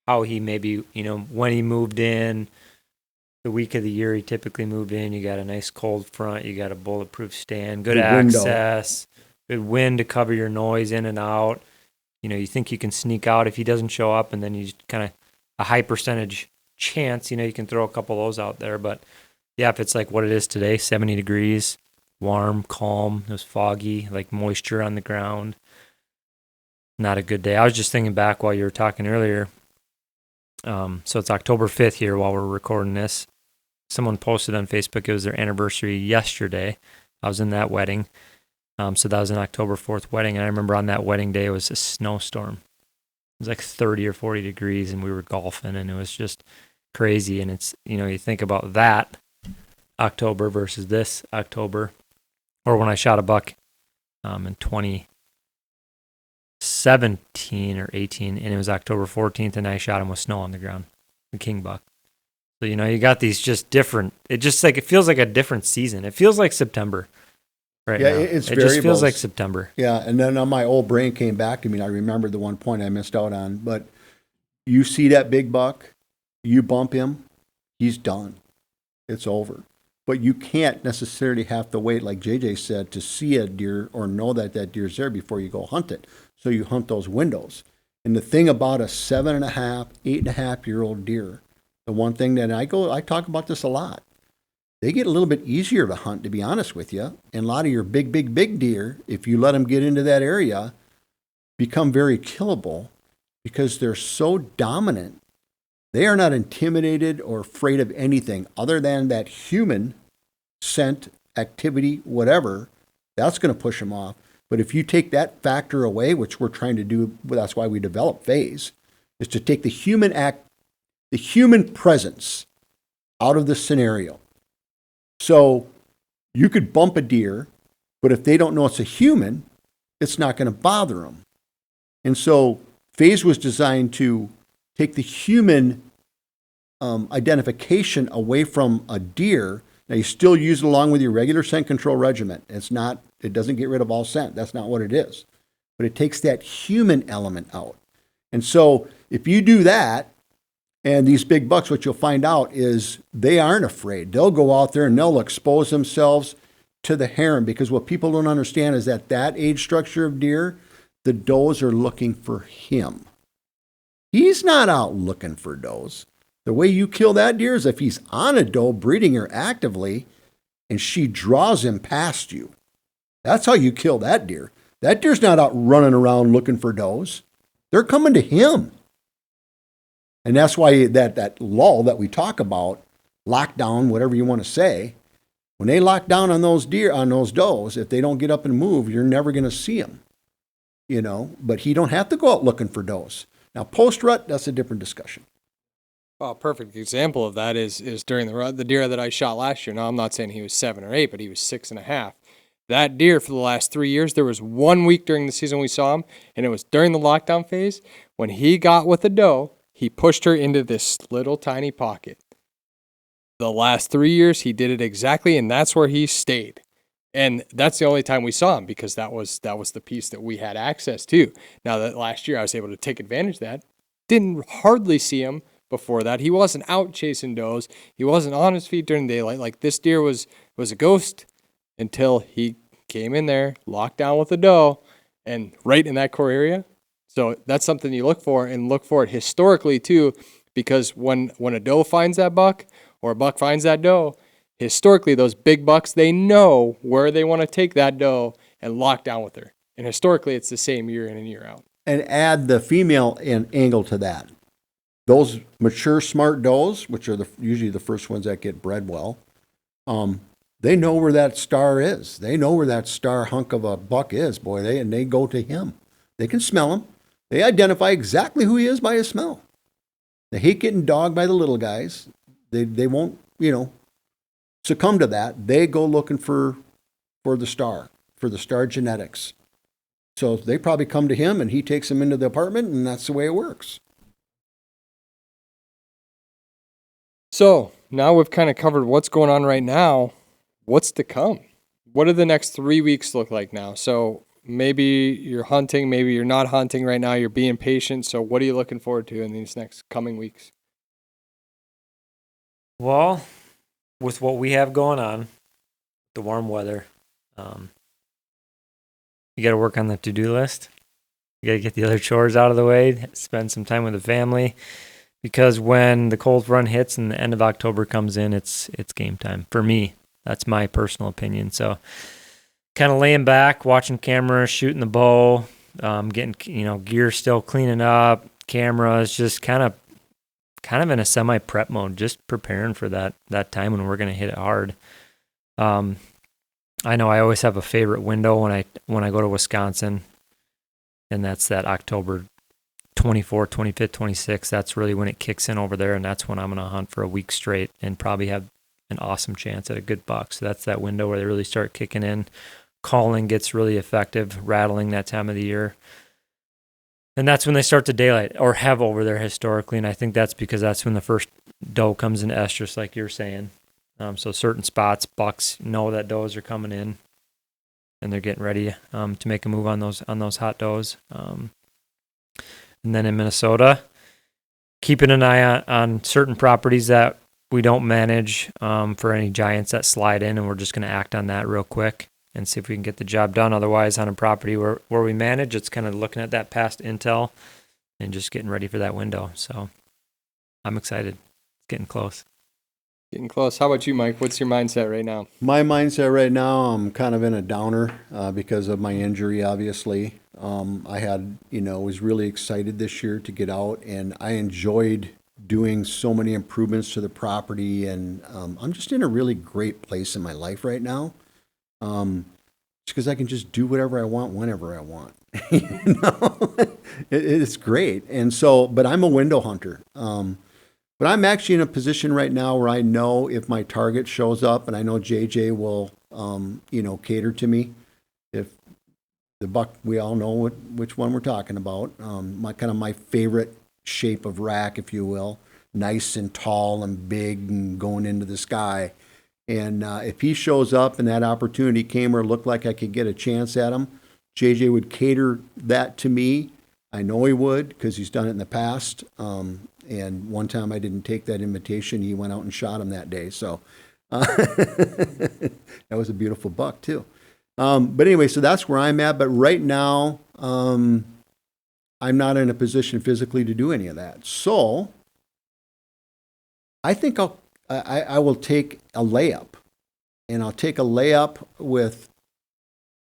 how he maybe, when he moved in, the week of the year he typically moved in, you got a nice cold front, you got a bulletproof stand, good access, good wind to cover your noise in and out. You think you can sneak out if he doesn't show up, and then you kind of a high percentage chance, you can throw a couple of those out there. But yeah, if it's like what it is today, 70 degrees, warm, calm, it was foggy, like moisture on the ground, not a good day. I was just thinking back while you were talking earlier. So it's October 5th here while we're recording this. Someone posted on Facebook, it was their anniversary yesterday. I was in that wedding. So that was an October 4th wedding. And I remember on that wedding day, it was a snowstorm. It was like 30 or 40 degrees, and we were golfing, and it was just crazy. And it's, you think about that October versus this October, or when I shot a buck in 2017 or 18, and it was October 14th, and I shot him with snow on the ground, the king buck. So, you got these just different, it feels like a different season. It feels like September right now. It just feels like September. Yeah, and then my old brain came back to me, and I remembered the one point I missed out on. But you see that big buck, you bump him, he's done. It's over. But you can't necessarily have to wait, like JJ said, to see a deer or know that that deer's there before you go hunt it. So you hunt those windows. And the thing about a 7.5, 8.5-year-old deer, the one thing that I talk about this a lot, they get a little bit easier to hunt, to be honest with you. And a lot of your big deer, if you let them get into that area, become very killable because they're so dominant They are not intimidated or afraid of anything other than that human scent, activity, whatever. That's going to push them off. But if you take that factor away, which we're trying to do, that's why we develop phase, is to take the human presence out of the scenario. So you could bump a deer, but if they don't know it's a human, it's not going to bother them. And so phase was designed to take the human identification away from a deer. Now you still use it along with your regular scent control regimen. It doesn't get rid of all scent. That's not what it is. But it takes that human element out. And so if you do that, and these big bucks, what you'll find out is they aren't afraid. They'll go out there and they'll expose themselves to the harem, because what people don't understand is that age structure of deer, the does are looking for him. He's not out looking for does. The way you kill that deer is if he's on a doe, breeding her actively, and she draws him past you. That's how you kill that deer. That deer's not out running around looking for does. They're coming to him. And that's why that lull that we talk about, lockdown, whatever you want to say, when they lock down on those deer, on those does, if they don't get up and move, you're never going to see them. But he don't have to go out looking for does. Now, post-rut, that's a different discussion. Well, a perfect example of that is during the deer that I shot last year. Now, I'm not saying he was 7 or 8, but he was 6.5. That deer for the last 3 years, there was 1 week during the season we saw him, and it was during the lockdown phase. When he got with a doe, he pushed her into this little tiny pocket. The last 3 years, he did it exactly, and that's where he stayed. And that's the only time we saw him, because that was the piece that we had access to. Now, that last year, I was able to take advantage of that. Didn't hardly see him before that. He wasn't out chasing does. He wasn't on his feet during daylight. Like, this deer was a ghost until he came in there, locked down with a doe, and right in that core area. So that's something you look for, and look for it historically too, because when a doe finds that buck, or a buck finds that doe, historically those big bucks, they know where they want to take that doe and lock down with her. And historically it's the same year in and year out. And add the female angle to that. Those mature, smart does, which are usually the first ones that get bred well, they know where that star is. They know where that star hunk of a buck is, boy. They go to him. They can smell him. They identify exactly who he is by his smell. They hate getting dogged by the little guys. They won't, succumb to that. They go looking for the star genetics. So they probably come to him, and he takes them into the apartment, and that's the way it works. So now we've kind of covered what's going on right now. What's to come? What do the next 3 weeks look like now? So maybe you're hunting, maybe you're not hunting right now. You're being patient. So what are you looking forward to in these next coming weeks? Well, with what we have going on, the warm weather, you got to work on the to-do list. You got to get the other chores out of the way, spend some time with the family, because when the cold front hits and the end of October comes in, it's game time for me. That's my personal opinion. So kind of laying back, watching cameras, shooting the bow, getting, gear still cleaning up, cameras, just kind of in a semi-prep mode, just preparing for that time when we're going to hit it hard. I know I always have a favorite window when I go to Wisconsin, and that's that October 24th, 25th, 26th. That's really when it kicks in over there, and that's when I'm going to hunt for a week straight and probably have an awesome chance at a good buck. So that's that window where they really start kicking in. Calling gets really effective, rattling that time of the year. And that's when they start to daylight, or have over there historically. And I think that's because that's when the first doe comes into estrus, like you're saying. So certain spots, bucks know that does are coming in, and they're getting ready to make a move on those hot does. And then in Minnesota, keeping an eye on certain properties that we don't manage for any giants that slide in, and we're just going to act on that real quick and see if we can get the job done. Otherwise, on a property where we manage, it's kind of looking at that past intel and just getting ready for that window. So I'm excited. It's getting close. Getting close. How about you, Mike? What's your mindset right now? My mindset right now, I'm kind of in a downer because of my injury, obviously. I was really excited this year to get out, and I enjoyed doing so many improvements to the property, and I'm just in a really great place in my life right now. It's because I can just do whatever I want whenever I want. You know, it's great. And so, but I'm a window hunter. But I'm actually in a position right now where I know if my target shows up, and I know JJ will, cater to me. If the buck, we all know which one we're talking about. My favorite shape of rack, if you will, nice and tall and big and going into the sky. And if he shows up and that opportunity came or looked like I could get a chance at him, JJ would cater that to me. I know he would because he's done it in the past. And one time I didn't take that invitation. He went out and shot him that day. So that was a beautiful buck too. But anyway, so that's where I'm at. But right now, I'm not in a position physically to do any of that. So I think I will take a layup, and I'll take a layup with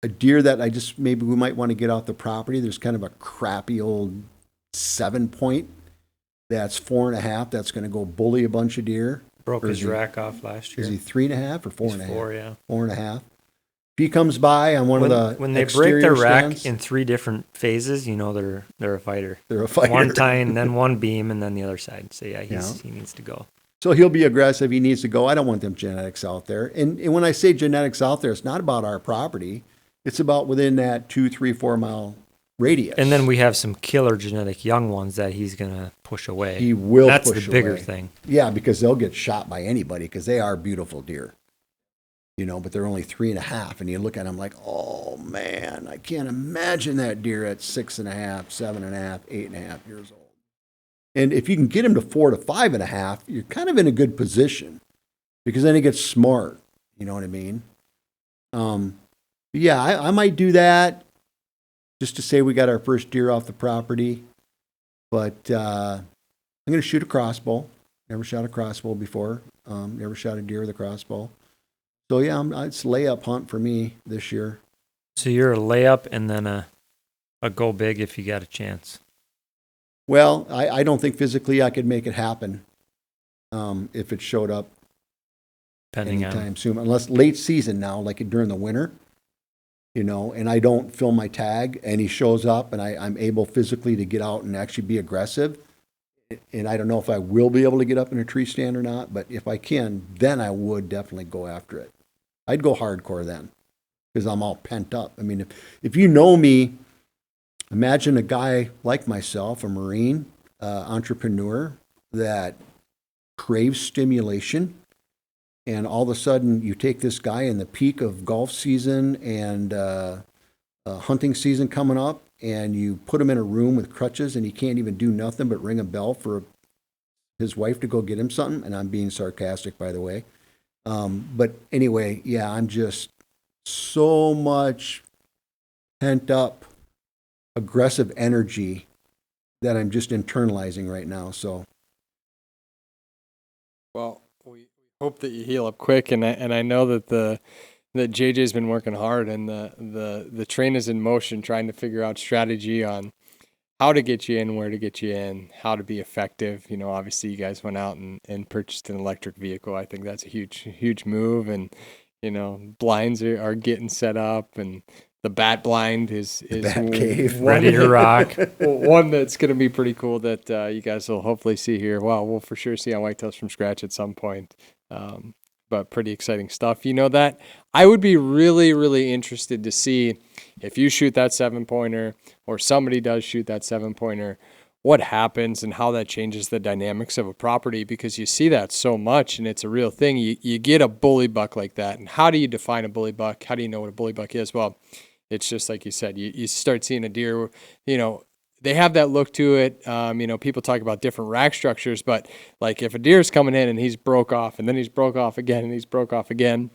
a deer that maybe we might want to get off the property. There's kind of a crappy old 7-point that's 4.5. That's going to go bully a bunch of deer. Broke his rack off last year. Is he 3.5 or 4.5? He's 4, yeah. 4.5. If he comes by on one of the when they break exterior their rack stands, in 3 different phases, they're a fighter. they're a fighter. One tine, then one beam, and then the other side. So yeah, he needs to go. So he'll be aggressive. He needs to go. I don't want them genetics out there. And when I say genetics out there, it's not about our property. It's about within that 2, 3, 4 mile radius. And then we have some killer genetic young ones that he's going to push away. He will That's push the bigger away. thing. Yeah, because they'll get shot by anybody because they are beautiful deer. But they're only 3.5. And you look at them like, oh, man, I can't imagine that deer at 6.5, 7.5, 8.5 years old. And if you can get him to 4 to 5.5, you're kind of in a good position because then he gets smart. You know what I mean? Yeah, I might do that just to say we got our first deer off the property. But I'm going to shoot a crossbow. Never shot a crossbow before. Never shot a deer with a crossbow. So yeah, it's layup hunt for me this year. So you're a layup and then a go big if you got a chance. Well, I don't think physically I could make it happen if it showed up anytime soon, unless late season now, like during the winter, and I don't fill my tag and he shows up and I'm able physically to get out and actually be aggressive. And I don't know if I will be able to get up in a tree stand or not, but if I can, then I would definitely go after it. I'd go hardcore then because I'm all pent up. I mean, if you know me, imagine a guy like myself, a Marine entrepreneur that craves stimulation, and all of a sudden you take this guy in the peak of golf season and hunting season coming up, and you put him in a room with crutches, and he can't even do nothing but ring a bell for his wife to go get him something. And I'm being sarcastic, by the way. But anyway, yeah, I'm just so much pent up aggressive energy that I'm just internalizing right now. So, Well, we hope that you heal up quick, and I know that that JJ's been working hard, and the train is in motion, trying to figure out strategy on how to get you in, where to get you in, how to be effective. Obviously you guys went out and purchased an electric vehicle. I think that's a huge move, and blinds are getting set up, and the bat blind is Bat cave. Ready to rock. one that's going to be pretty cool that you guys will hopefully see here. Well, we'll for sure see on Whitetails from Scratch at some point. But pretty exciting stuff. That I would be really, really interested to see if you shoot that 7-pointer or somebody does shoot that 7-pointer, what happens and how that changes the dynamics of a property, because you see that so much and it's a real thing. You get a bully buck like that. And how do you define a bully buck? How do you know what a bully buck is? Well, it's just like you said, you start seeing a deer, they have that look to it. People talk about different rack structures, but like if a deer's coming in and he's broke off and then he's broke off again and he's broke off again,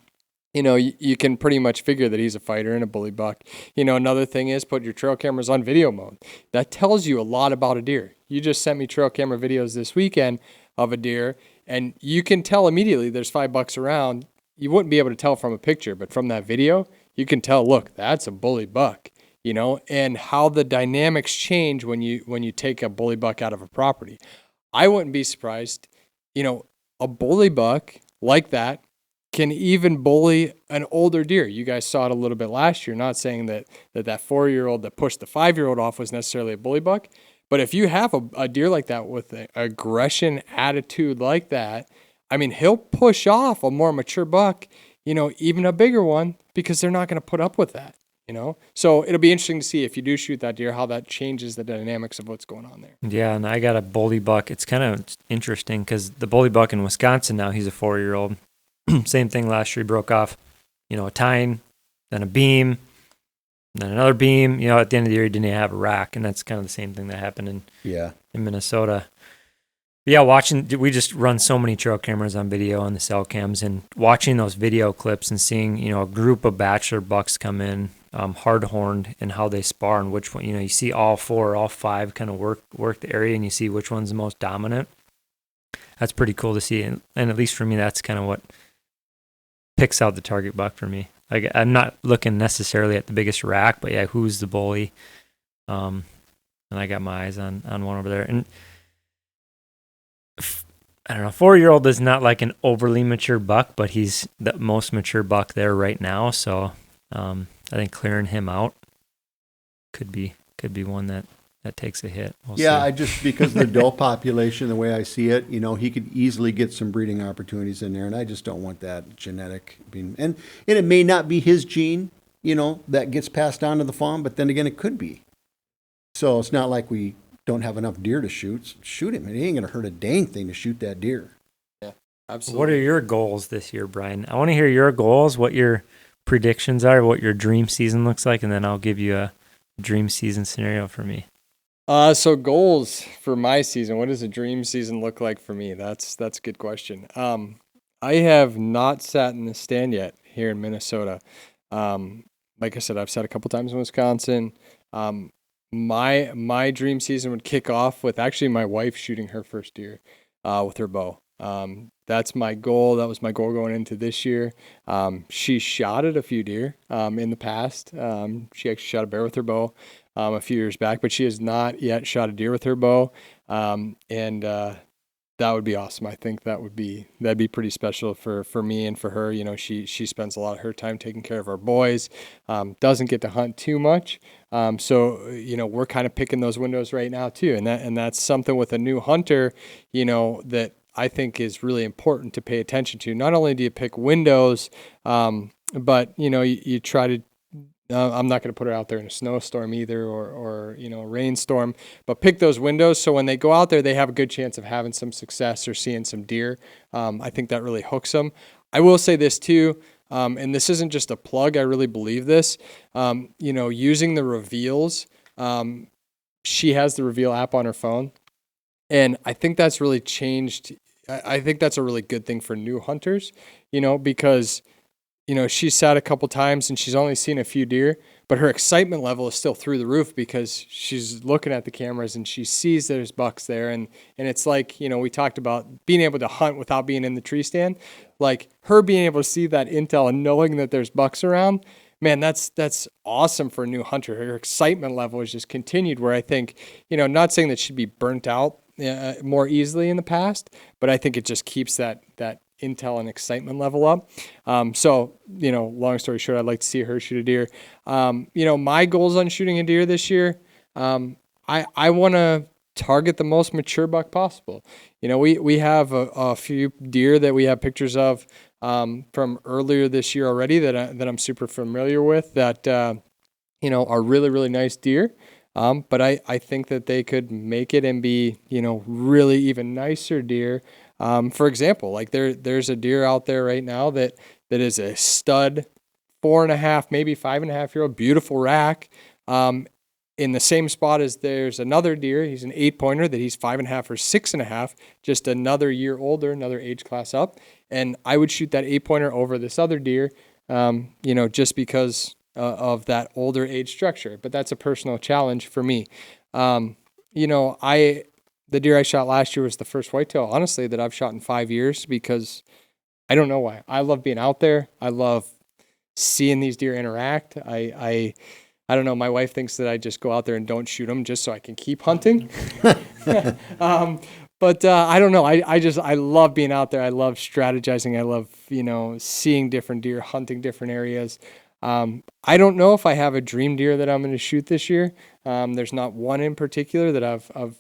you can pretty much figure that he's a fighter and a bully buck. Another thing is put your trail cameras on video mode. That tells you a lot about a deer. You just sent me trail camera videos this weekend of a deer, and you can tell immediately there's 5 bucks around. You wouldn't be able to tell from a picture, but from that video, you can tell, look, that's a bully buck. And how the dynamics change when you take a bully buck out of a property. I wouldn't be surprised, a bully buck like that can even bully an older deer. You guys saw it a little bit last year. Not saying that 4-year-old that pushed the 5-year-old off was necessarily a bully buck, but if you have a deer like that with an aggression attitude like that, I mean, he'll push off a more mature buck, even a bigger one, because they're not going to put up with that. So it'll be interesting to see if you do shoot that deer, how that changes the dynamics of what's going on there. Yeah, and I got a bully buck. It's kind of interesting because the bully buck in Wisconsin now, he's a 4-year-old. Same thing last year. He broke off, a tine, then a beam, then another beam. At the end of the year, he didn't have a rack, and that's kind of the same thing that happened in Minnesota. But yeah, we just run so many trail cameras on video on the cell cams, and watching those video clips and seeing, a group of bachelor bucks come in, hard-horned, and how they spar and which one, you see all 4 or all 5 kind of work the area, and you see which one's the most dominant. That's pretty cool to see, and at least for me, that's kind of what picks out the target buck for me. Like, I'm not looking necessarily at the biggest rack, but yeah, who's the bully? And I got my eyes on one over there. And I don't know, 4-year-old is not like an overly mature buck, but he's the most mature buck there right now. So I think clearing him out could be one that takes a hit. We'll see. I just, because of the doe population, the way I see it, he could easily get some breeding opportunities in there, and I just don't want that genetic being, and it may not be his gene, that gets passed on to the farm, but then again, it could be. So it's not like we don't have enough deer to shoot. Shoot him. It ain't going to hurt a dang thing to shoot that deer. Yeah, absolutely. What are your goals this year, Brian? I want to hear your goals, what your predictions are, what your dream season looks like, and then I'll give you a dream season scenario for me. So goals for my season. What does a dream season look like for me? That's a good question. I have not sat in the stand yet here in Minnesota. Like I said, I've sat a couple times in Wisconsin. My dream season would kick off with actually my wife shooting her first deer with her bow. That's my goal. That was my goal going into this year. She shot at a few deer in the past. She actually shot a bear with her bow a few years back, but she has not yet shot a deer with her bow. And that would be awesome. I think that'd be pretty special for me and for her. She spends a lot of her time taking care of our boys, doesn't get to hunt too much. So we're kind of picking those windows right now too. And that's something with a new hunter, that I think is really important to pay attention to. Not only do you pick windows, but you try to, I'm not going to put her out there in a snowstorm either, or a rainstorm, but pick those windows so when they go out there, they have a good chance of having some success or seeing some deer. I think that really hooks them. I will say this too, and this isn't just a plug, I really believe this, using the reveals. She has the reveal app on her phone, and I think that's really changed. I think that's a really good thing for new hunters, because she's sat a couple times and she's only seen a few deer, but her excitement level is still through the roof because she's looking at the cameras and she sees there's bucks there. And it's like, we talked about being able to hunt without being in the tree stand. Like her being able to see that intel and knowing that there's bucks around, man, that's awesome for a new hunter. Her excitement level is just continued, where I think, not saying that she'd be burnt out more easily in the past, but I think it just keeps that intel and excitement level up. So, long story short, I'd like to see her shoot a deer. My goals on shooting a deer this year, I want to target the most mature buck possible. We have a few deer that we have pictures of from earlier this year already that I'm super familiar with that, are really, really nice deer. But I think that they could make it and be, really even nicer deer. For example, like there's a deer out there right now that is a stud 4.5, maybe 5.5-year-old, beautiful rack. In the same spot as there's another deer. He's an 8-pointer that he's 5.5 or 6.5, just another year older, another age class up. And I would shoot that 8-pointer over this other deer, just because of that older age structure. But that's a personal challenge for me. The deer I shot last year was the first whitetail, honestly, that I've shot in 5 years, because I don't know why. I love being out there. I love seeing these deer interact. I don't know. My wife thinks that I just go out there and don't shoot them just so I can keep hunting. But I don't know. I love being out there. I love strategizing. I love, seeing different deer, hunting different areas. I don't know if I have a dream deer that I'm going to shoot this year. There's not one in particular that I've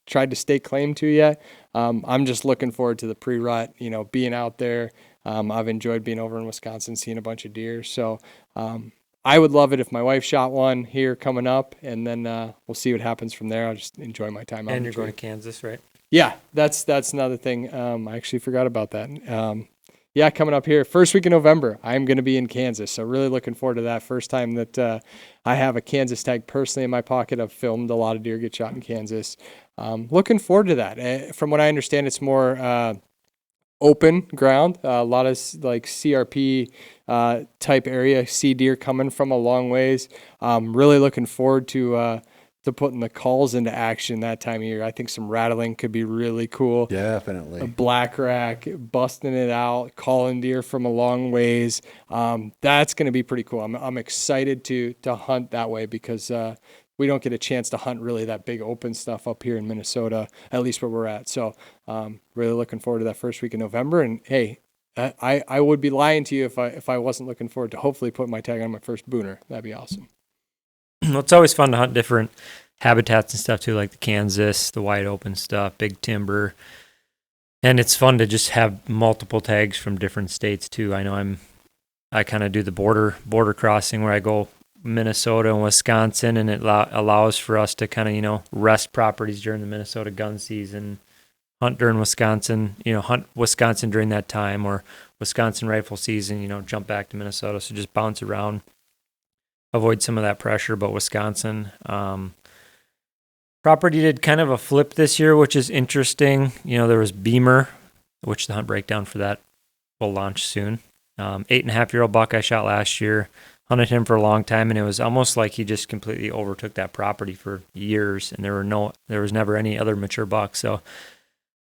tried to stake claim to yet. I'm just looking forward to the pre-rut, being out there. I've enjoyed being over in Wisconsin, seeing a bunch of deer. So I would love it if my wife shot one here coming up, and then we'll see what happens from there. I'll just enjoy my time out. And you're going to Kansas, right? Yeah, that's another thing. I actually forgot about that. Yeah, coming up here, first week in November, I'm going to be in Kansas. So really looking forward to that. First time that I have a Kansas tag personally in my pocket. I've filmed a lot of deer get shot in Kansas. Looking forward to that. From what I understand, it's more open ground, a lot of like CRP type area, see deer coming from a long ways. Really looking forward to putting the calls into action that time of year. I think some rattling could be really cool. Definitely. A black rack, busting it out, calling deer from a long ways. That's going to be pretty cool. I'm excited to hunt that way because we don't get a chance to hunt really that big open stuff up here in Minnesota, at least where we're at. So really looking forward to that first week in November. And hey, I would be lying to you if I wasn't looking forward to hopefully putting my tag on my first booner. That'd be awesome. Well, it's always fun to hunt different habitats and stuff too, like the Kansas, the wide open stuff, big timber. And it's fun to just have multiple tags from different states too. I know I kind of do the border crossing where I go Minnesota and Wisconsin, and it allows for us to kind of, rest properties during the Minnesota gun season, hunt during Wisconsin, hunt Wisconsin during that time, or Wisconsin rifle season, jump back to Minnesota. So just bounce around, avoid some of that pressure. But Wisconsin, property did kind of a flip this year, which is interesting. There was Beamer, which the hunt breakdown for that will launch soon. 8.5-year-old buck I shot last year. Hunted him for a long time, and it was almost like he just completely overtook that property for years, and there was never any other mature buck. So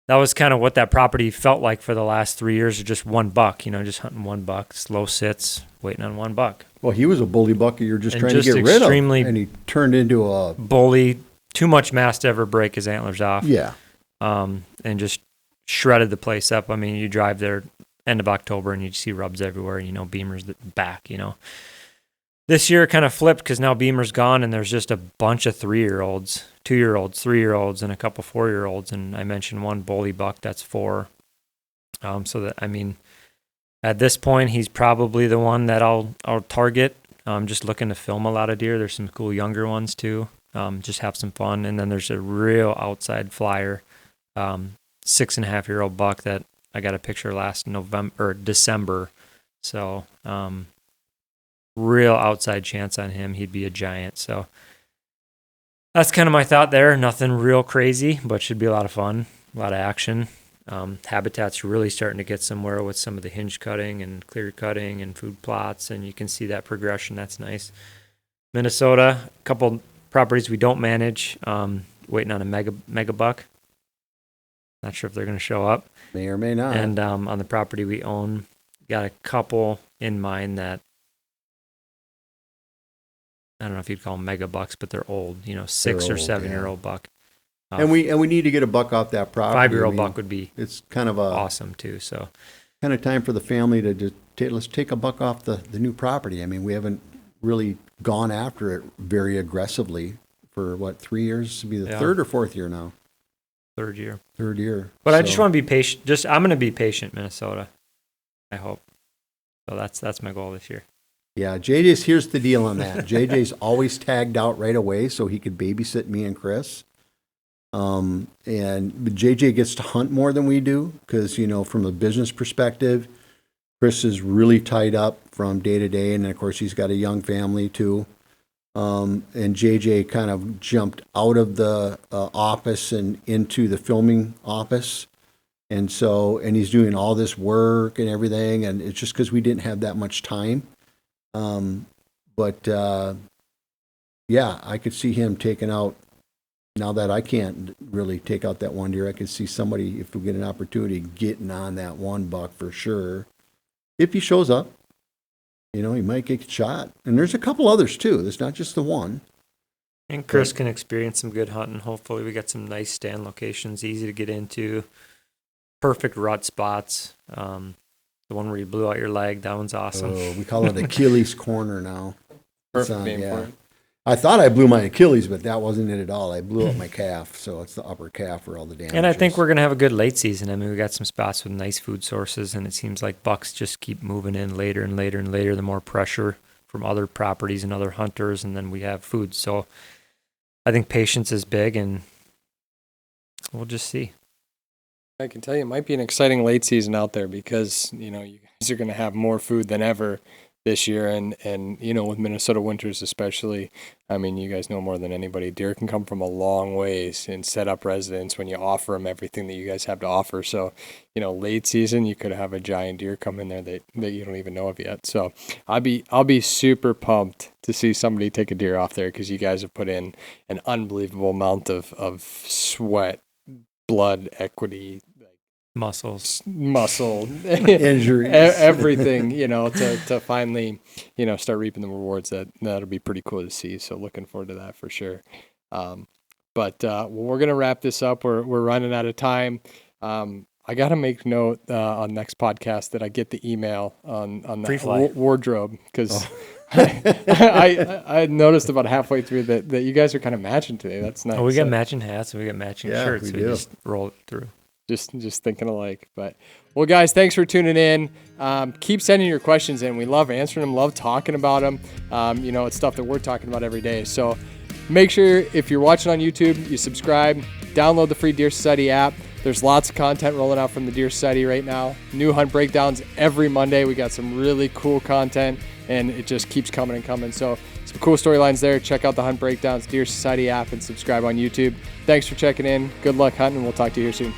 that was kind of what that property felt like for the last 3 years, of just one buck, just hunting one buck, slow sits, waiting on one buck. Well, he was a bully buck you're just And trying just to get rid of, extremely and he turned into a bully, too much mass to ever break his antlers off. Yeah. And just shredded the place up. I mean, you drive there end of October and you see rubs everywhere, Beamer's back, This year it kind of flipped because now Beamer's gone and there's just a bunch of 3-year-olds, 2-year-olds, 3-year-olds, and a couple 4-year-olds. And I mentioned one bully buck that's 4. So that, at this point, he's probably the one that I'll target. Just looking to film a lot of deer. There's some cool younger ones too. Just have some fun. And then there's a real outside flyer, 6.5-year-old buck that I got a picture last December. So, real outside chance on him. He'd be a giant. So that's kind of my thought there. Nothing real crazy, but should be a lot of fun, a lot of action. Habitat's really starting to get somewhere with some of the hinge cutting and clear cutting and food plots, and you can see that progression. That's nice. Minnesota, a couple properties we don't manage, waiting on a mega buck. Not sure if they're going to show up. May or may not. And on the property we own, got a couple in mind that I don't know if you'd call them mega bucks, but they're old, 6 or 7-year-old buck. And we need to get a buck off that property. 5-year-old buck would be it's kind of awesome too. So kind of time for the family to just let's take a buck off the new property. We haven't really gone after it very aggressively for 3 years? To be the third or fourth year now. Third year. But I just want to be patient. I'm going to be patient, Minnesota. I hope. So that's my goal this year. Yeah, here's the deal on that. JJ's always tagged out right away so he could babysit me and Chris. And JJ gets to hunt more than we do because, from a business perspective, Chris is really tied up from day to day. And of course, he's got a young family too. And JJ kind of jumped out of the office and into the filming office. And he's doing all this work and everything. And it's just because we didn't have that much time. Yeah, I could see him taking out, now that I can't really take out that one deer, I could see somebody, if we get an opportunity, getting on that one buck for sure. If he shows up, he might get shot. And there's a couple others too. There's not just the one. And Chris can experience some good hunting. Hopefully we got some nice stand locations, easy to get into, perfect rut spots. The one where you blew out your leg, that one's awesome. Oh, we call it Achilles corner now. Perfect name for it. I thought I blew my Achilles, but that wasn't it at all. I blew up my calf, so it's the upper calf where all the damage And I think is. we're going to have a good late season. I mean, we got some spots with nice food sources, and it seems like bucks just keep moving in later and later and later, the more pressure from other properties and other hunters, and then we have food. So I think patience is big, and we'll just see. I can tell you it might be an exciting late season out there because, you guys are going to have more food than ever this year. And, with Minnesota winters especially, I mean, you guys know more than anybody, deer can come from a long ways and set up residence when you offer them everything that you guys have to offer. So, late season, you could have a giant deer come in there that you don't even know of yet. So I'll be super pumped to see somebody take a deer off there because you guys have put in an unbelievable amount of sweat, blood, equity, muscle Injuries. everything, to finally, start reaping the rewards. That'll be pretty cool to see. So looking forward to that for sure. But we're going to wrap this up. We're running out of time. I got to make note on next podcast that I get the email on the wardrobe because I noticed about halfway through that you guys are kind of matching today. That's nice. Oh, we got matching hats and we got matching shirts. we We do. just roll it through. Just thinking alike. But well, guys, thanks for tuning in. Keep sending your questions in. We love answering them, love talking about them. It's stuff that we're talking about every day. So make sure if you're watching on YouTube, you subscribe, download the free Deer Society app. There's lots of content rolling out from the Deer Society right now. New hunt breakdowns every Monday. We got some really cool content, and it just keeps coming and coming. So some cool storylines there. Check out the hunt breakdowns, Deer Society app, and subscribe on YouTube. Thanks for checking in. Good luck hunting. We'll talk to you here soon.